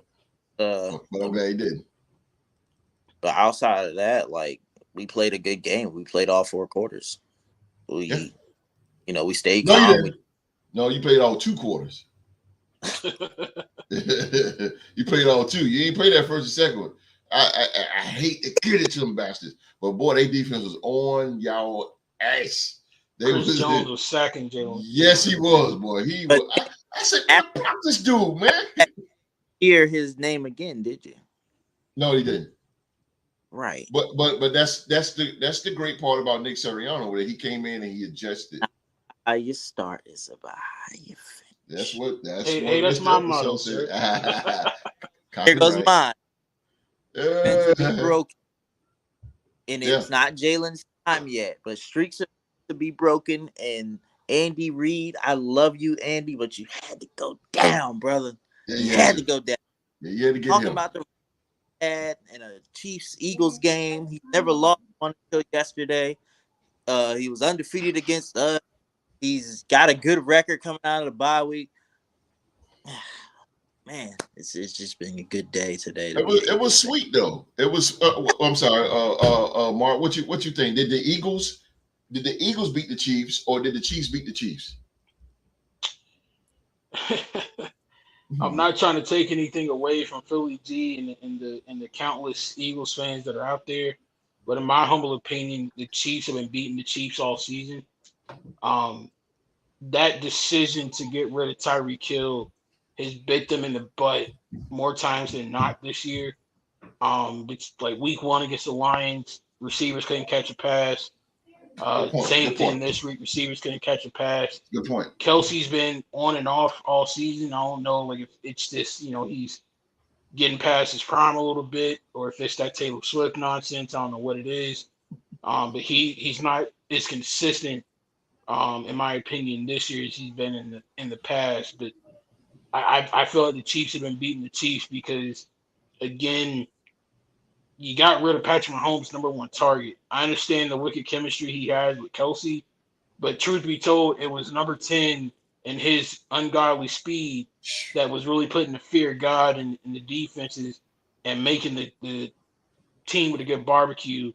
But I'm glad he didn't. But outside of that, like we played a good game. We played all 4 quarters. We stayed No, you calm. didn't. No, you played all 2 quarters. You played all 2. You ain't played that first and second one. I hate to get it to them bastards, but boy, their defense was on y'all ass. Chris Jones was sacking Jalen. Yes, he was, boy. He But was. I said, man, block this dude, man. Hear his name again, did you? No, he didn't. Right. But that's the great part about Nick Sirianno, where he came in and he adjusted. How you start is about how you finish. That's my motto, sir. Here goes mine. Yeah. Broken. And it's not Jalen's time yet, but streaks are to be broken. And Andy Reid, I love you, Andy, but you had to go down, brother. Yeah, you had to go down. Yeah, you had to get Talking him. about the in a Chiefs-Eagles game. He never lost one until yesterday. He was undefeated against us. He's got a good record coming out of the bye week. Man, it's just been a good day today. It was sweet though. It was. I'm sorry, Mark. What you think? Did the Eagles beat the Chiefs, or did the Chiefs beat the Chiefs? I'm not trying to take anything away from Philly G and the countless Eagles fans that are out there, but in my humble opinion, the Chiefs have been beating the Chiefs all season. That decision to get rid of Tyreek Hill has bit them in the butt more times than not this year. It's like week 1 against the Lions, receivers couldn't catch a pass. Same thing this week, receivers couldn't catch a pass. Good point. Kelsey's been on and off all season. I don't know, like if it's just he's getting past his prime a little bit, or if it's that Taylor Swift nonsense. I don't know what it is. But he's not as consistent, in my opinion, this year as he's been in the past. But I feel like the Chiefs have been beating the Chiefs because, again, you got rid of Patrick Mahomes' number one target. I understand the wicked chemistry he has with Kelsey, but truth be told, it was number 10 and his ungodly speed that was really putting the fear of God in the defenses and making the team with a good barbecue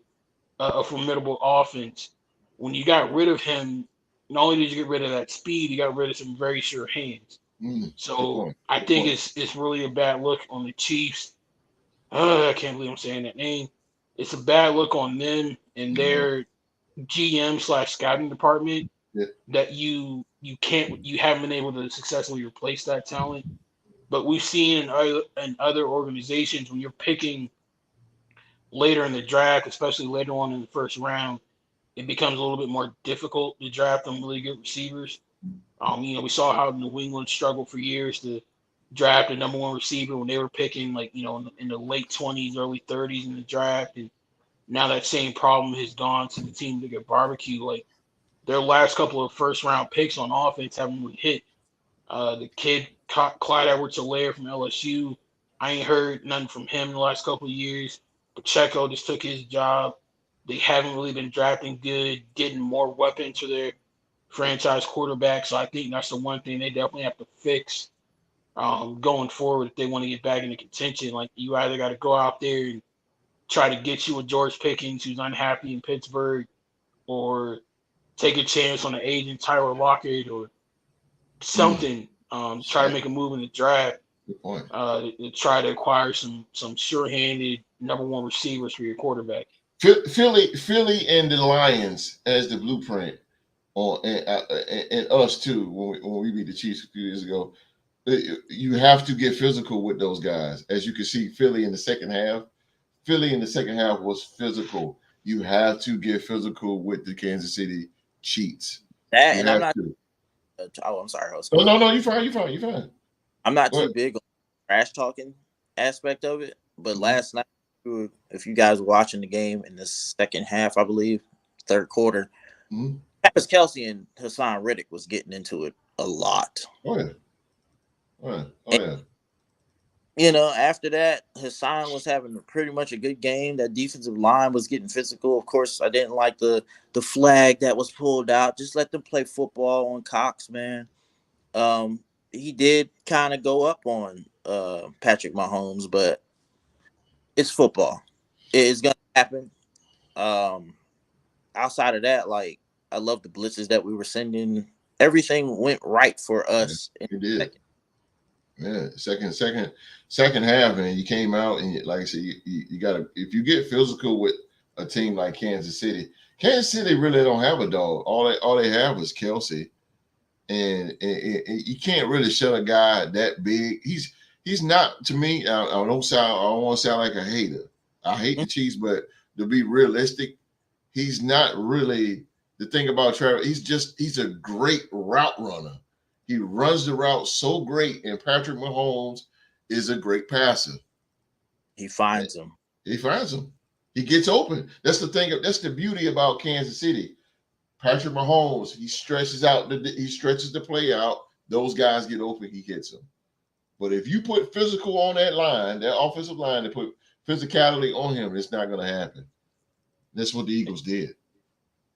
a formidable offense. When you got rid of him, not only did you get rid of that speed, you got rid of some very sure hands. Good So point. I Good think point. it's really a bad look on the Chiefs. I can't believe I'm saying that name. It's a bad look on them and their GM/scouting department Yeah. that you haven't been able to successfully replace that talent. But we've seen in other organizations when you're picking later in the draft, especially later on in the first round, it becomes a little bit more difficult to draft them really good receivers. We saw how New England struggled for years to draft a number one receiver when they were picking in the late 20s, early 30s in the draft, and now that same problem has gone to the team to get barbecue. Like their last couple of first round picks on offense haven't really hit. The kid Clyde Edwards-Helaire from LSU, I ain't heard nothing from him in the last couple of years. Pacheco just took his job. They haven't really been drafting good, getting more weapons for their franchise quarterback. So I think that's the one thing they definitely have to fix going forward if they want to get back into contention. Like you either got to go out there and try to get you a George Pickens who's unhappy in Pittsburgh, or take a chance on the agent Tyler Lockett or something. Try to make a move in the draft. Good point. To try to acquire some sure-handed number one receivers for your quarterback. Philly and the Lions as the blueprint and us too when we beat the Chiefs a few years ago. You have to get physical with those guys. As you can see, Philly in the second half was physical. You have to get physical with the Kansas City Chiefs. That, You and I'm have not. to. I'm sorry, host. No, you're fine. I'm not Go too ahead. big on the trash talking aspect of it, but Mhm. last night, if you guys were watching the game in the second half, I believe, third quarter, Travis Kelsey and Hassan Reddick was getting into it a lot. Oh yeah. And, after that, Hassan was having pretty much a good game. That defensive line was getting physical. Of course, I didn't like the flag that was pulled out. Just let them play football on Cox, man. He did kind of go up on Patrick Mahomes, but it's football. It's gonna happen. Outside of that, like I love the blitzes that we were sending. Everything went right for us. Yeah, it did. Yeah, second half, and you came out and like I said, you got to, if you get physical with a team like Kansas City really don't have a dog. All they have is Kelsey, and you can't really shut a guy that big. He's not, to me. I don't want to sound like a hater. I hate the Chiefs, but to be realistic, he's not really the thing about Travis. He's a great route runner. He runs the route so great, and Patrick Mahomes is a great passer. He finds them. He gets open. That's the thing. That's the beauty about Kansas City. Patrick Mahomes, he stretches the play out. Those guys get open. He hits them. But if you put physical on that line, that offensive line, to put physicality on him, it's not going to happen. That's what the Eagles did.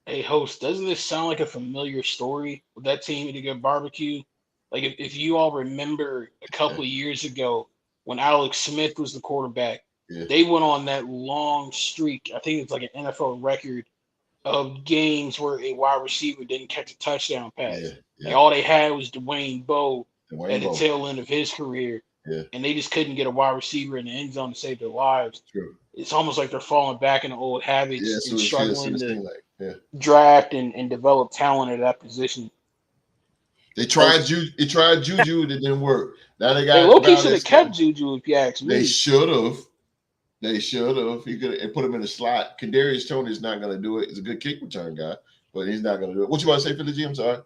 Hey, host, doesn't this sound like a familiar story with that team to get barbecue? Like if you all remember a couple of years ago when Alex Smith was the quarterback, they went on that long streak. I think it's like an NFL record of games where a wide receiver didn't catch a touchdown pass. Like all they had was Dwayne Bowe at the tail end of his career. And they just couldn't get a wide receiver in the end zone to save their lives. True. It's almost like they're falling back into old habits and struggling to like. draft and develop talent at that position. They tried Juju. It didn't work. Now they got. They low-key should have kept Juju, if you ask me. They should have. He could have put him in the slot. Kadarius Toney is not going to do it. He's a good kick return guy, but he's not going to do it. What you want to say for the G? I'm sorry.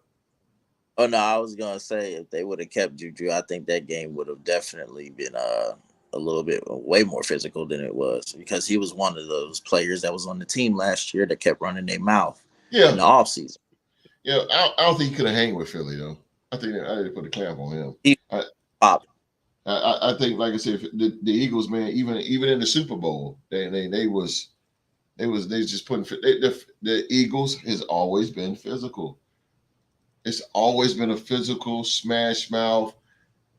Oh no, I was gonna say if they would have kept Juju, I think that game would have definitely been a little bit way more physical than it was, because he was one of those players that was on the team last year that kept running their mouth in the offseason. Yeah, I don't think he could have hanged with Philly though. I think I did put a clamp on him. Pop. I think, like I said, the Eagles, man, even in the Super Bowl, they just putting the Eagles has always been physical. It's always been a physical smash mouth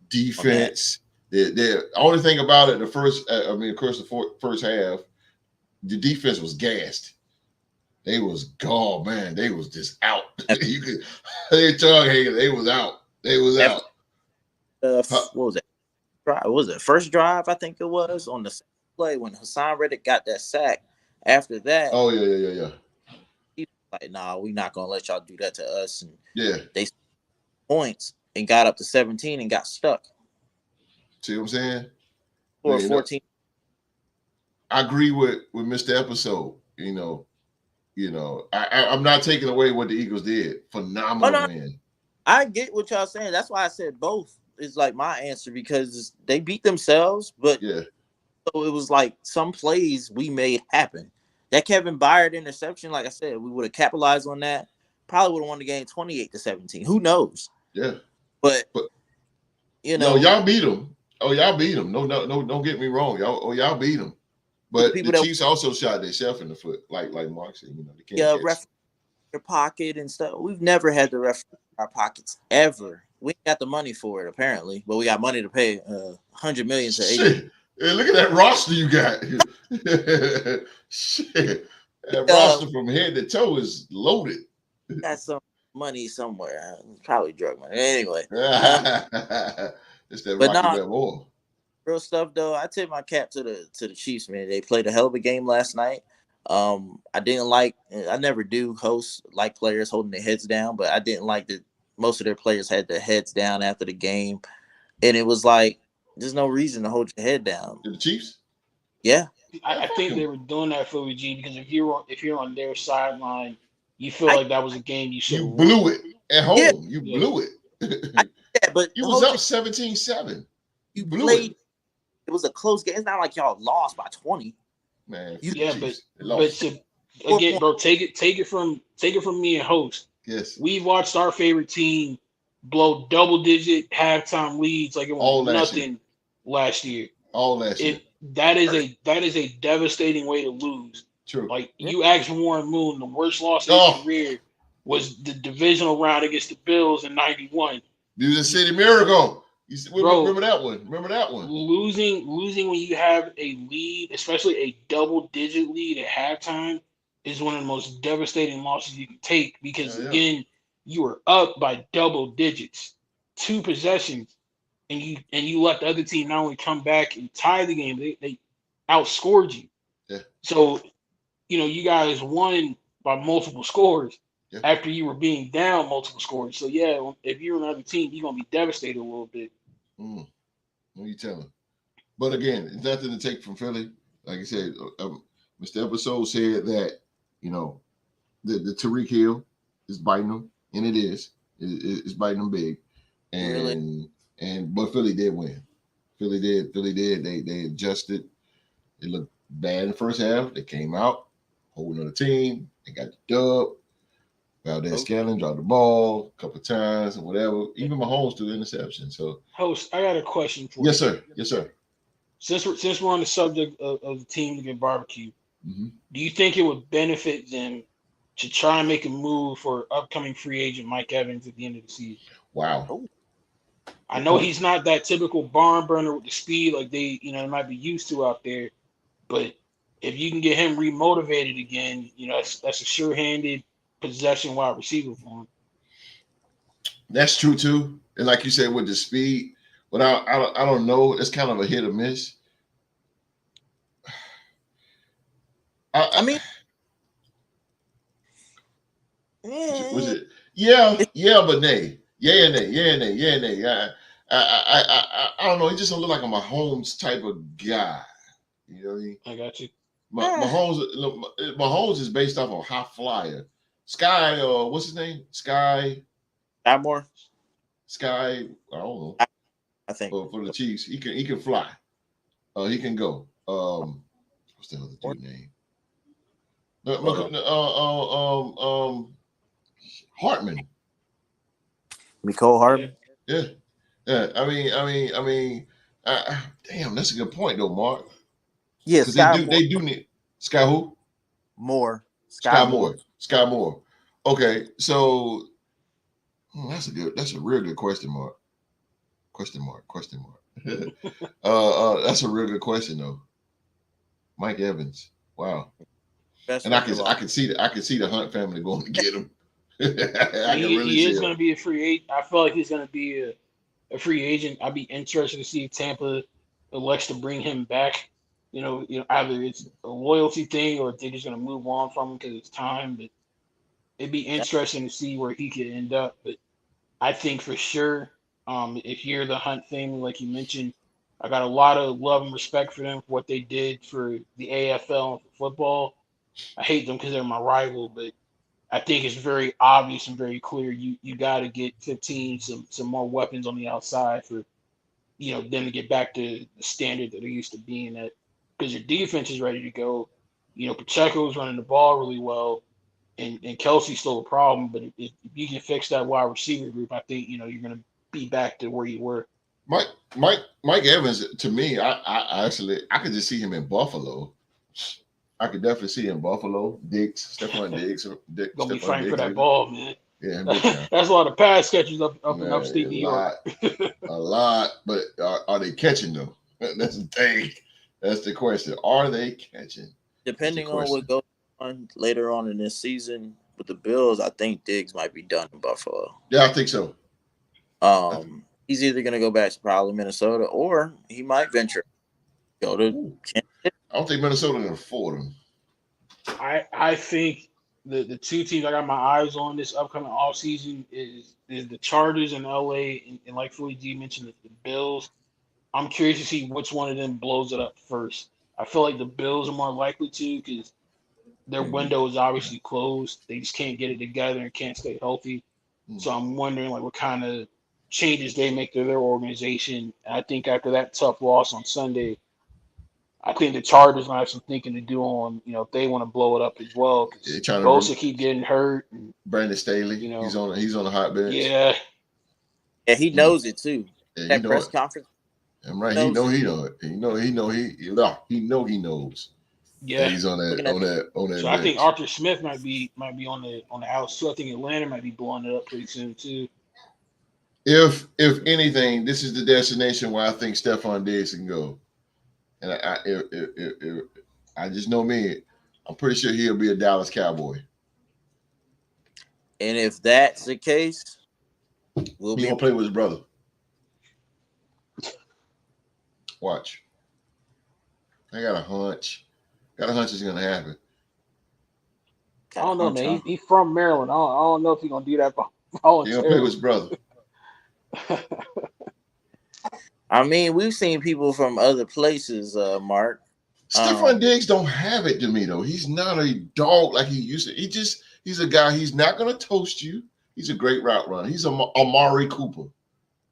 defense. The only thing about it, of course, the first half, the defense was gassed. They was gone, man. They was just out. You could, they was out. They was out. What was it? What was it? First drive, I think it was on the play when Hassan Reddick got that sack. After that, oh yeah. He was like, nah, we're not gonna let y'all do that to us. And yeah, they points and got up to 17 and got stuck. See what I'm saying? Or 14. I agree with Mr. Episode. I'm not taking away what the Eagles did. Phenomenal win. I get what y'all saying. That's why I said both is like my answer, because they beat themselves, but yeah. So it was like some plays we made happen. That Kevin Byard interception, like I said, we would have capitalized on that. Probably would have won the game 28-17. Who knows? Yeah. But no, y'all beat them. Oh, y'all beat them. No, don't get me wrong. Y'all beat them. But the Chiefs also shot themselves in the foot, like Mark said. They can't ref your pocket and stuff. We've never had the ref in our pockets ever. We got the money for it apparently, but we got money to pay $100 million to 80. Hey, look at that roster you got. Shit, that roster from head to toe is loaded. Got some money somewhere. Probably drug money. Anyway, it's that Rocky Balboa. Real stuff though. I tip my cap to the Chiefs, man. They played a hell of a game last night. I never do host like players holding their heads down, but I didn't like that most of their players had their heads down after the game, and it was like there's no reason to hold your head down. The Chiefs? Yeah. I think they were doing that for G, because if you're on their sideline, you feel like that was a game you should. You blew it at home. Yeah. You blew it. But you was up 17-7. You blew it. It was a close game. It's not like y'all lost by 20. Man, again, bro, take it from me and host. Yes, we've watched our favorite team blow double-digit halftime leads like it was nothing last year. All last year. That is a devastating way to lose. True. Like you asked Warren Moon, the worst loss of his career was the divisional round against the Bills in '91. It was a city miracle. Remember that one? Losing when you have a lead, especially a double-digit lead at halftime, is one of the most devastating losses you can take, because again, you were up by double digits, 2 possessions, and you let the other team not only come back and tie the game, they outscored you. Yeah. So, you guys won by multiple scores after you were being down multiple scores. So if you're another team, you're gonna be devastated a little bit. What are you telling? But again, it's nothing to take from Philly. Like I said, Mr. Episode said that the Tyreek Hill is biting them, and it is. It's biting them big, but Philly did win. Philly did. They adjusted. They looked bad in the first half. They came out holding on the team. They got the dub. Valdez-Scantling dropped the ball a couple of times and whatever. Even Mahomes threw the interception. So, host, I got a question for you. Yes, sir. Since we're on the subject of the team to get barbecue, do you think it would benefit them to try and make a move for upcoming free agent Mike Evans at the end of the season? Wow. I know he's not that typical barn burner with the speed like they might be used to out there, but if you can get him remotivated again, that's a sure-handed possession wide receiver for him. That's true too, and like you said with the speed, but I don't know. It's kind of a hit or miss. I mean, was it? Yeah, but nay. Yeah, nay. I don't know. He just don't look like a Mahomes type of guy. You know what I mean? I got you. Mahomes is based off of high flyer. Sky, what's his name? Sky Moore. Sky, I don't know. I think for the Chiefs, he can fly. He can go. What's the other dude name? Hartman. Mecole Hardman. Yeah. Damn, that's a good point though, Mark. Yeah, Because they Sky do, Moore. they do need Sky who? More. Sky Sky Moore. Moore. Sky Moore. Okay, so that's a real good question mark. Question mark. Question mark. That's a real good question though. Mike Evans. Wow. Best And I running can back. I can see the Hunt family going to get him. I can really He see is going it. to be a free agent. I feel like he's going to be a free agent. I'd be interested to see if Tampa elects to bring him back. Either it's a loyalty thing or if they're just going to move on from him because it's time. But it'd be That- interesting to see where he could end up. But I think for sure, if you're the Hunt family, like you mentioned, I got a lot of love and respect for them for what they did for the AFL and for football. I hate them because they're my rival, but I think it's very obvious and very clear. You got to get 15 some more weapons on the outside for them to get back to the standard that they're used to being at. Because your defense is ready to go. Pacheco's running the ball really well, and Kelsey's still a problem. But if you can fix that wide receiver group, I think you're going to be back to where you were. Mike Evans, to me, I actually I could just see him in Buffalo. I could definitely see him in Buffalo. Stephon Diggs, Gonna be Stephon fighting for Diggs. that ball, man. Yeah, big time. That's a lot of pass catches up in Man, upstate a New York. lot. But are they catching though? That's the thing. That's the question. Are they catching? Depending on what goes on later on in this season with the Bills, I think Diggs might be done in Buffalo. Yeah, I think so. He's either going to go back to probably Minnesota or he might venture go to Kansas City. I don't think Minnesota can afford him. I think the two teams I got my eyes on this upcoming offseason is the Chargers in LA and like Philly G mentioned the Bills. I'm curious to see which one of them blows it up first. I feel like the Bills are more likely to because their window is obviously closed. They just can't get it together and can't stay healthy. So I'm wondering like what kind of changes they make to their organization. And I think after that tough loss on Sunday, I think the Chargers might have some thinking to do on, if they want to blow it up as well. They're Because trying Bosa to keep getting hurt. And, Brandon Staley. He's on the hot bench. yeah. Yeah, he knows it too. Yeah, That press conference. I'm right. He knows. He knows. Yeah. He's on that So bench. I think Arthur Smith might be on the outs too. I think Atlanta might be blowing it up pretty soon too. If anything, this is the destination where I think Stephon Diggs can go. And I just know me, I'm pretty sure he'll be a Dallas Cowboy. And if that's the case, He's gonna play with his brother. Watch. I got a hunch. It's gonna happen. I don't know, man. He's from Maryland. I don't know if he's gonna do that voluntarily. He's gonna play with his brother. I mean, we've seen people from other places, Mark. Stephon Diggs don't have it to me though. He's not a dog like he used to. He's a guy. He's not gonna toast you. He's a great route runner. He's a Amari Cooper.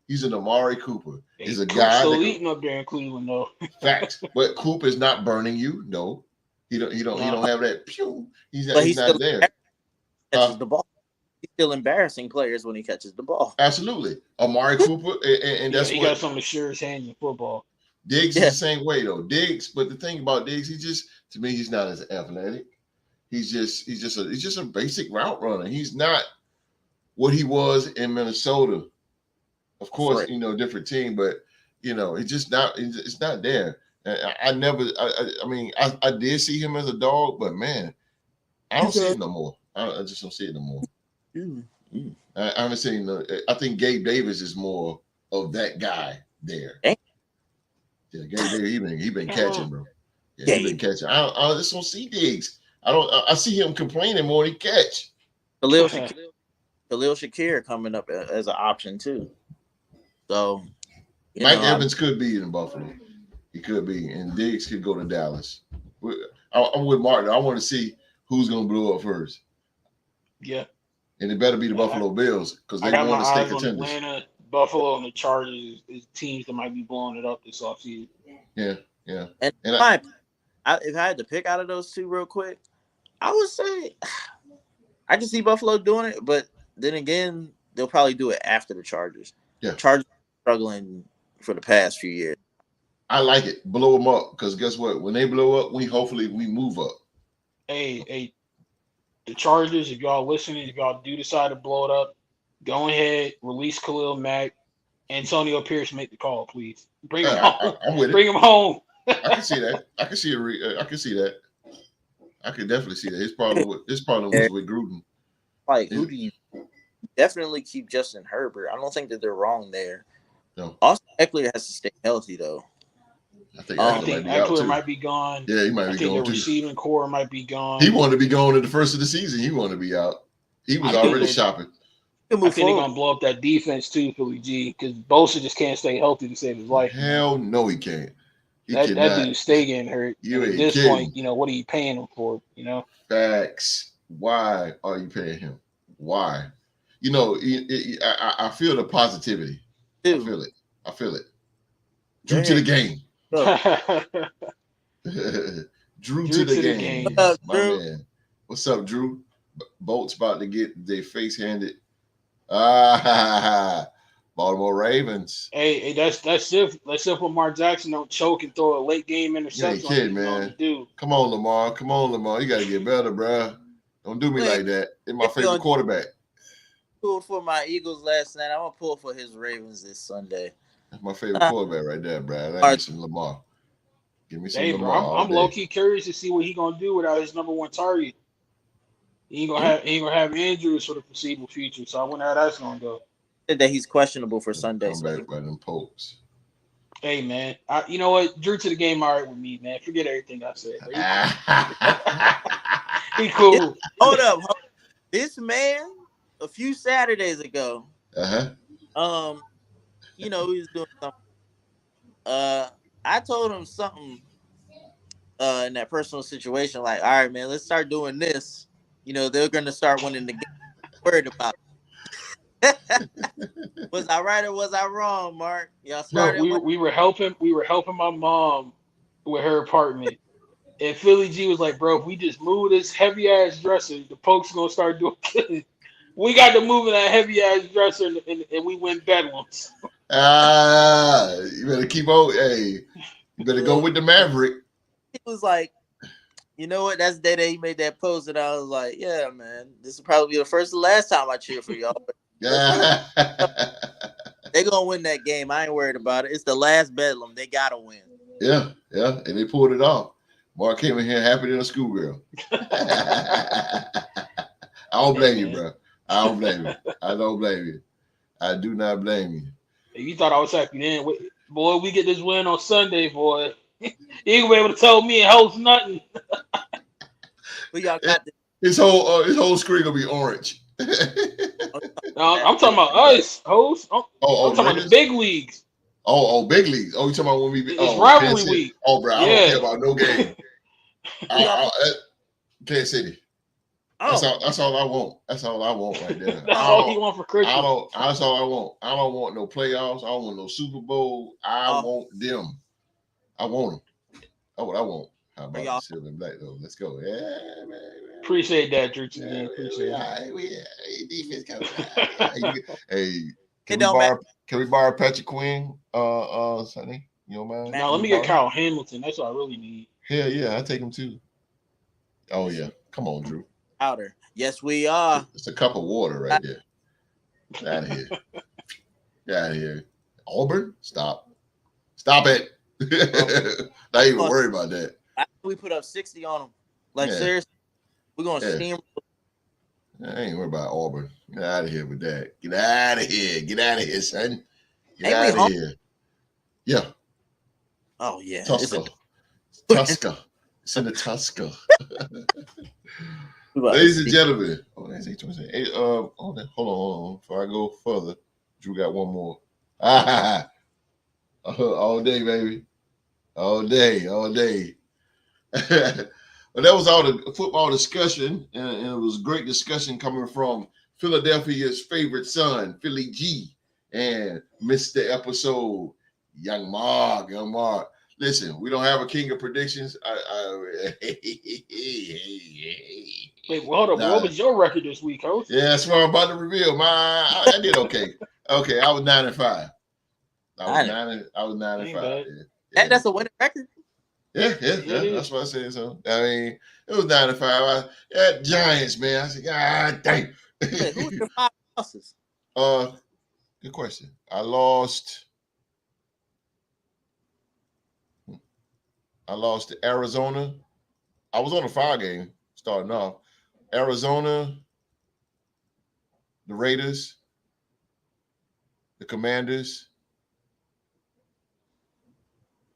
He's an Amari Cooper. He's a guy still eating up there in Cleveland though. Facts, but Cooper is not burning you. No, he don't have that. Pew. He's not there. Catches the ball. He's still embarrassing players when he catches the ball. Absolutely, Amari Cooper, and that's he got some of the surest hands in football. Diggs is the same way though. But the thing about Diggs, to me, he's not as athletic. He's just a basic route runner. He's not what he was in Minnesota. Of course, different team, but it's just not. It's not there. I did see him as a dog, but man, I don't see it no more. I just don't see it no more. I haven't seen. I think Gabe Davis is more of that guy there. Yeah, Gabe Davis, he been catching, bro. Yeah, he been catching. I just don't see Diggs. I see him complaining more than he catch. Khalil Shakir coming up as an option too. So Mike Evans could be in Buffalo. He could be, and Diggs could go to Dallas. I'm with Martin. I want to see who's going to blow up first. Yeah. And it better be the Buffalo Bills because they want to stay contenders. Atlanta, Buffalo, and the Chargers is teams that might be blowing it up this offseason. Yeah. And if I had to pick out of those two real quick, I would say I can see Buffalo doing it, but then again, they'll probably do it after the Chargers. Yeah. Chargers struggling for the past few years. I like it. Blow them up, because guess what? When they blow up, we move up. Hey, the Chargers, if y'all listening, if y'all do decide to blow it up, go ahead, release Khalil Mack. Antonio Pierce, make the call, please. Bring him home. I'm with it. Bring him home. I can see that. I can see I can see that. I can definitely see that. His problem was with Gruden. Like, who do you definitely keep Justin Herbert? I don't think that they're wrong there. No. Austin Eckler has to stay healthy though. I think Eckler might be gone. Yeah, he might be gone the too. receiving core might be gone. He wanted to be gone at the first of the season. He wanted to be out. He was already shopping. I think they're gonna blow up that defense too, Philly G, because Bosa just can't stay healthy to save his life. Hell no, he can't. That dude stay getting hurt. You at ain't this kidding. point, what are you paying him for? Facts. Why are you paying him? Why? I feel the positivity. I feel it. Drew to the game. Drew to the game. What's up, my Drew? man. What's up, Drew? Bolt's about to get their face handed. Baltimore Ravens. Hey, that's if Lamar Jackson don't choke and throw a late game interception. You ain't kidding, man. Come on, Lamar. You got to get better, bro. Don't do me like that. It's my favorite quarterback. Pulled for my Eagles last night. I'm gonna pull for his Ravens this Sunday. That's my favorite quarterback right there, bro. I need some Lamar. Give me some Lamar. Bro, I'm low key curious to see what he gonna do without his number one target. He ain't gonna have Andrews for the foreseeable future. So I wonder how that's gonna go. Said that he's questionable for Sunday. Come back by them pokes. Hey man, you know what? Drew to the game, all right with me, man. Forget everything I said. He cool. Hold up. This man, a few Saturdays ago, he was doing something. I told him something in that personal situation, like, all right, man, let's start doing this. They're gonna start winning the game. Worried about it. Was I right or was I wrong, Mark? Y'all started. Bro, we were helping my mom with her apartment, and Philly G was like, "Bro, if we just move this heavy ass dresser, the pokes gonna start doing good. We got to move in that heavy ass dresser, and we win bedrooms." You better keep on. Hey, you better go with the Maverick. He was like, you know what? That's the day that he made that post, and I was like, yeah, man, this will probably be the first and last time I cheer for y'all. They're gonna win that game. I ain't worried about it. It's the last bedlam. They gotta win. Yeah, and they pulled it off. Mark came in here happy than a schoolgirl. I don't blame you, bro. I don't blame you. I don't blame you. I do not blame you. If you thought I was happy then, boy, we get this win on Sunday, boy. You ain't gonna be able to tell me and host nothing. But y'all got his whole screen gonna be orange. I'm talking about us, host. I'm talking about the big leagues. Big leagues. You talking about when we? It's rivalry week. Bro, I don't care about no game. Kansas City. That's all I want. That's all I want right there. That's all he want for Christmas. That's all I want. I don't want no playoffs. I don't want no Super Bowl. I want them. I want them. That's what I want. How about the silver and black though? Let's go. Yeah, man. Appreciate that, Drew. Appreciate it. Defense coming. Hey, can we borrow Patrick Queen? Sonny, you don't mind? Now let me get Kyle Hamilton. That's what I really need. Hell yeah, I take him too. Oh yeah, come on, Drew. Powder. Yes, we are. It's a cup of water right there. Get out of here. Get out of here. Auburn, stop it. Not even worry about that. We put up 60 on them. Seriously, we're gonna steam. I ain't worried about Auburn. Get out of here with that. Get out of here. Get out of here, son. Get out of here. Yeah. Oh yeah. Tusker. It's in the Tusker. Ladies and gentlemen. Hey, hold on. Before I go further, Drew got one more. All day, baby. All day. Well, that was all the football discussion, and it was great discussion coming from Philadelphia's favorite son, Philly G, and Mr. Episode, Young Mark. Listen, we don't have a king of predictions. Wait, hold up. What was your record this week, Coach? Yeah, that's what I'm about to reveal. I did okay. Okay, I was 9-5. I was 9 and 5. bad. Yeah. That's a winning record. Yeah. is. That's what I said. So I mean, it was 9 and 5. Giants, man. I said, God dang. Wait, who's your 5 losses? Good question. I lost to Arizona. I was on a 5 game starting off. Arizona, the Raiders, the Commanders,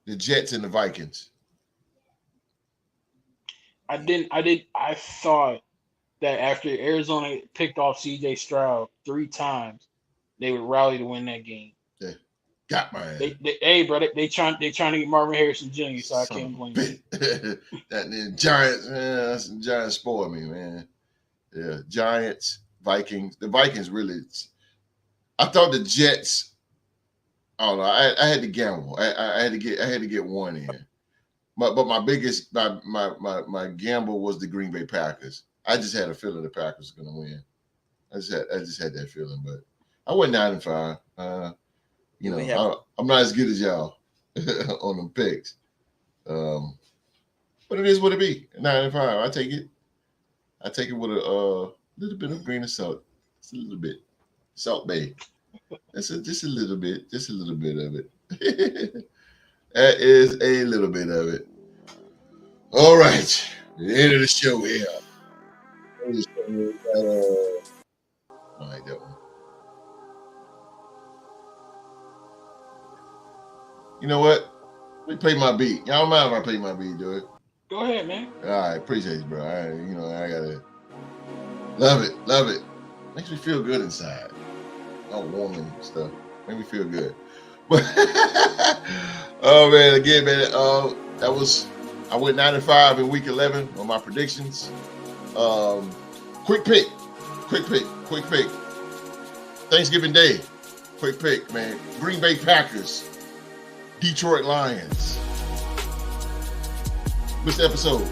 the Jets, and the Vikings. I thought that after Arizona picked off CJ Stroud 3 times, they would rally to win that game. Yeah. Got my ass. Hey, bro, they trying to get Marvin Harrison Jr., so I can't blame you. That the Giants, man, that's the Giants spoil me, man. Yeah, Giants, Vikings. The Vikings really. I thought the Jets. I don't know. I had to gamble. I had to get one in. But my biggest my gamble was the Green Bay Packers. I just had a feeling the Packers were gonna win. I just had that feeling, but I went 9 and 5. I'm not as good as y'all on them picks. But it is what it be. 9 and 5. I take it. I take it with a little bit of grain of salt. Just a little bit. Salt Bay. Just a little bit of it. That is a little bit of it. All right. The end of the show here. I like that one. You know what? Let me play my beat. Y'all don't mind if I play my beat, do it? Go ahead, man. All right, appreciate you, bro. I gotta love it. Makes me feel good inside. All warm and stuff. Make me feel good. But oh man, again, man, I went 9 and 5 in week 11 on my predictions. Quick pick. Thanksgiving Day. Quick pick, man. Green Bay Packers. Detroit Lions. What's the episode?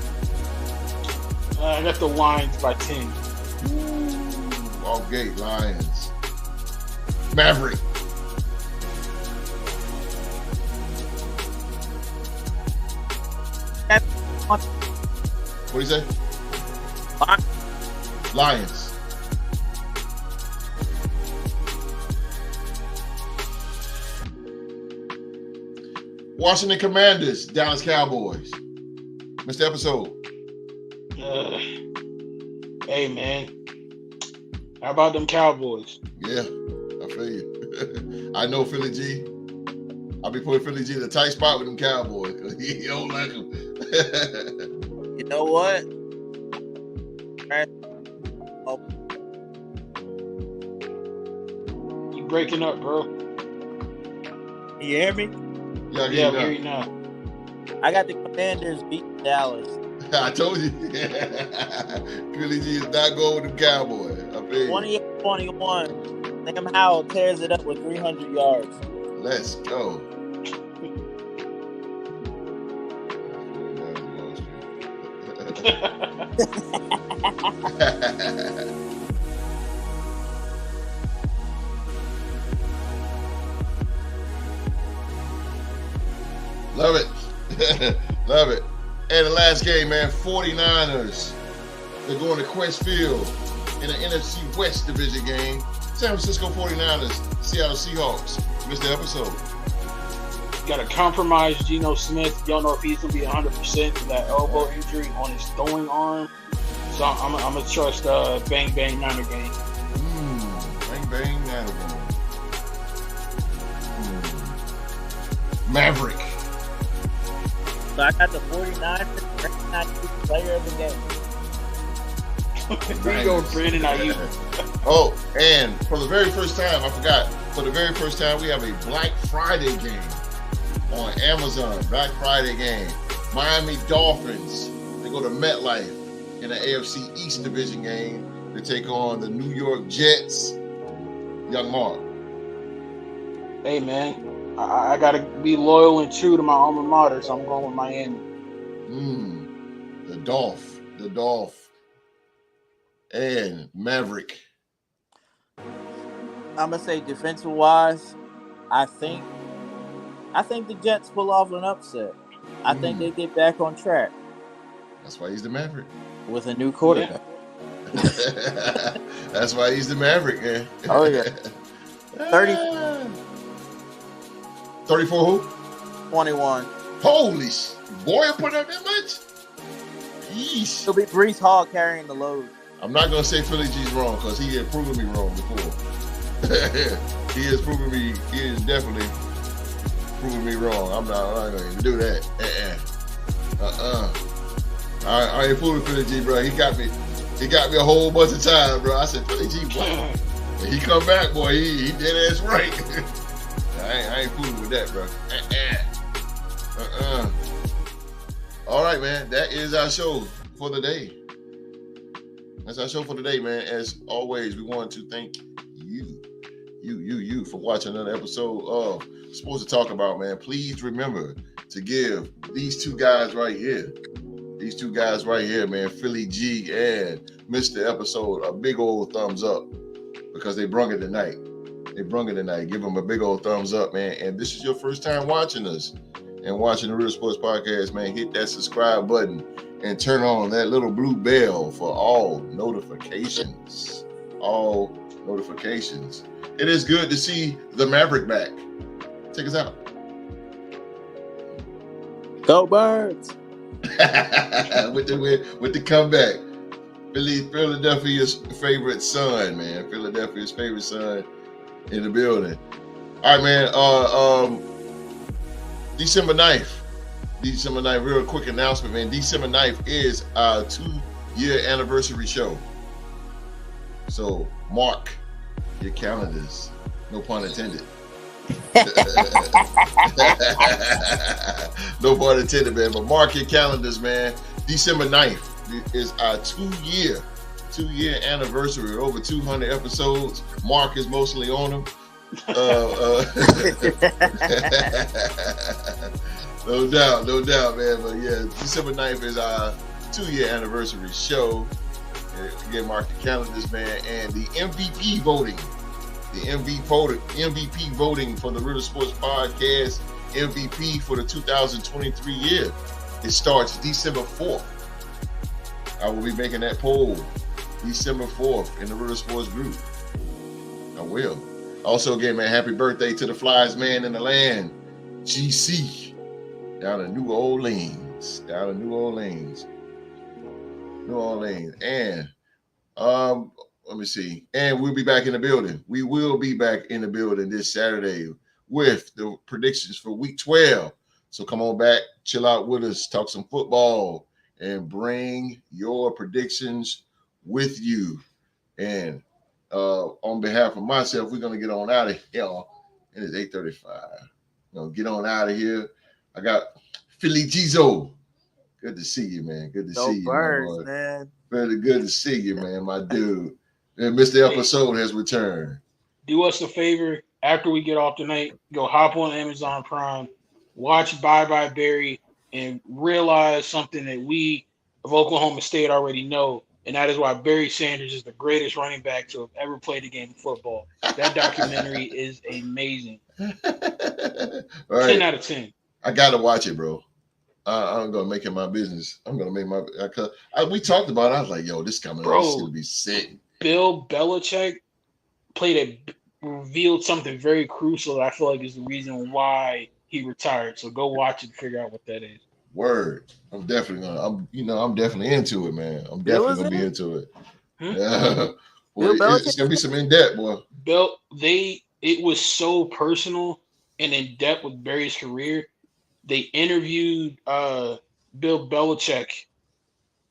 I got the Lions by 10. Off gate, Lions. Maverick. What do you say? Lions. Washington Commanders, Dallas Cowboys. Missed the episode. Hey, man. How about them Cowboys? Yeah, I feel you. I know Philly G. I'll be putting Philly G in a tight spot with them Cowboys because he don't like them. You know what? You breaking up, bro. You hear me? Yeah, Yeah, I'm hearing you now. I got the Commanders beating Dallas. I told you. Philly G is not going with them Cowboys. I feel you. 28-21. Sam Howell tears it up with 300 yards. Let's go. Love it. Love it. And the last game, man, 49ers. They're going to Quest Field in an NFC West division game. San Francisco 49ers, Seattle Seahawks. Missed the episode. Got a compromised Geno Smith. Don't know if he's going to be 100% for that elbow injury on his throwing arm. So I'm going to trust Bang Bang Niner game. Bang Bang Niner game. Maverick. So I got the 49ers recognized player of the game. There you go, Brandon Ayuk. Oh, and for the very first time, I forgot. For the very first time, we have a Black Friday game on Amazon. Black Friday game. Miami Dolphins. They go to MetLife in the AFC East Division game to take on the New York Jets. Young Mark. Hey, man. I got to be loyal and true to my alma mater, so I'm going with Miami. The Dolph. And Maverick. I'm going to say defensive-wise, I think I think the Jets pull off an upset. I think they get back on track That's why he's the Maverick. with a new quarterback. That's why he's the Maverick, man. Oh yeah. 34 who? 21. Holy boy, I put up that much? Yeesh. It'll be Brees Hall carrying the load. I'm not going to say Philly G's wrong because he had proven me wrong before. He is definitely proving me wrong. I'm not going to even do that. I ain't fooling Philly G, bro. He got me a whole bunch of times, bro. I said, Philly G, boy. And he come back, boy. He dead ass right. I ain't fooling with that, bro. All right, man. That is our show for the day. That's our show for today, man. As always, we want to thank you for watching another episode of Sports to Talk About, man. Please remember to give these two guys right here, man, Philly G and Mr. Episode, a big old thumbs up because they brung it tonight. Give them a big old thumbs up, man. And this is your first time watching us and watching the Real Sports Podcast, man. Hit that subscribe button and turn on that little blue bell for all notifications. It is good to see the Maverick back. Take us out. Go Birds. with the comeback. Philadelphia's favorite son, man. Philadelphia's favorite son in the building. All right, man. December 9th, real quick announcement, man. December 9th is our 2-year anniversary show. So mark your calendars. No pun intended. No pun intended, man. But mark your calendars, man. December 9th is our 2-year anniversary. Over 200 episodes. Mark is mostly on them. No doubt, man. But yeah, December 9th is our 2-year anniversary show. Again, mark the calendars, man. And the MVP voting for the Real Sports Podcast MVP for the 2023 year. It starts December 4th. I will be making that poll December 4th in the Real Sports group. I will. Also, again, man, happy birthday to the flyest man in the land, GC, down in New Orleans. And let me see. And we'll be back in the building. We will be back in the building this Saturday with the predictions for week 12. So come on back, chill out with us, talk some football, and bring your predictions with you. And on behalf of myself, we're going to get on out of here. It is 8:35. We're going to get on out of here. I got Philly Gizo. Good to see you, man. Good to see you, Birds, man. Very good to see you, man, my dude. And Mr. Episode has returned. Do us a favor. After we get off tonight, go hop on Amazon Prime, watch Bye Bye Barry, and realize something that we of Oklahoma State already know, and that is why Barry Sanders is the greatest running back to have ever played a game of football. That documentary is amazing. All right. 10 out of 10. I got to watch it, bro. I'm going to make it my business. I'm going to make we talked about it. I was like, yo, this coming up is going to be sick. Bill Belichick revealed something very crucial that I feel like is the reason why he retired. So go watch it and figure out what that is. Word. I'm definitely into it, man. I'm definitely gonna be into it. Yeah. Well, it's gonna be some in depth, boy. It was so personal and in depth with Barry's career. They interviewed Bill Belichick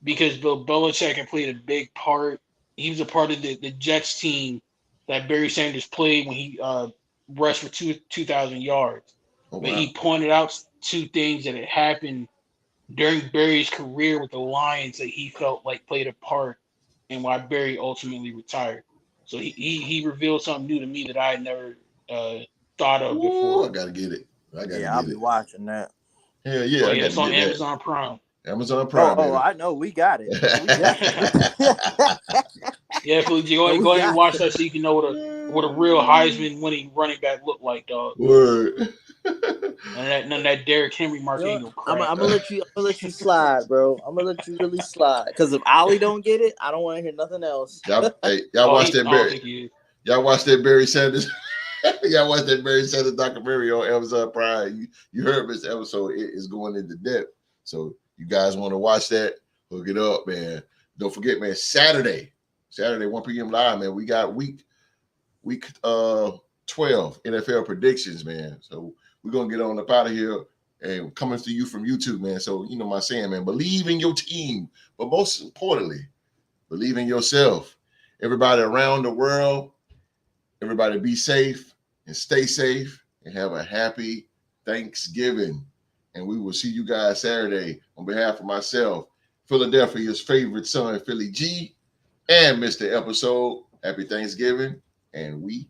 because Bill Belichick had played a big part. He was a part of the Jets team that Barry Sanders played when he rushed for 2,000 yards. Oh, wow. But he pointed out 2 things that had happened during Barry's career with the Lions that he felt like played a part in why Barry ultimately retired. So he revealed something new to me that I had never thought of before. I gotta get it. I'll be watching that. Yeah. It's on Amazon Prime. Amazon Prime. Oh, I know. We got it. Yeah, Philly G, go ahead and watch that so you can know what a real Heisman winning running back looked like, dog. Word. None of that Derrick Henry, Mark You know, Ingram I'm crap. gonna let you slide, bro. I'm gonna let you really slide. Because if Ollie don't get it, I don't want to hear nothing else. Y'all Oh, watch I that don't Barry. think he is. Y'all watch that Barry Sanders. Y'all watch that Barry Sanders documentary on Amazon Prime. You heard this episode. It is going into depth. So you guys want to watch that? Hook it up, man. Don't forget, man. Saturday, 1 p.m. live, man. We got week 12 NFL predictions, man. So we're gonna get on up out of here and coming to you from YouTube, man. So you know my saying, man. Believe in your team, but most importantly, believe in yourself. Everybody around the world. Everybody be safe and stay safe and have a happy Thanksgiving. And we will see you guys Saturday. On behalf of myself, Philadelphia's favorite son, Philly G, and Mr. Episode, happy Thanksgiving. And we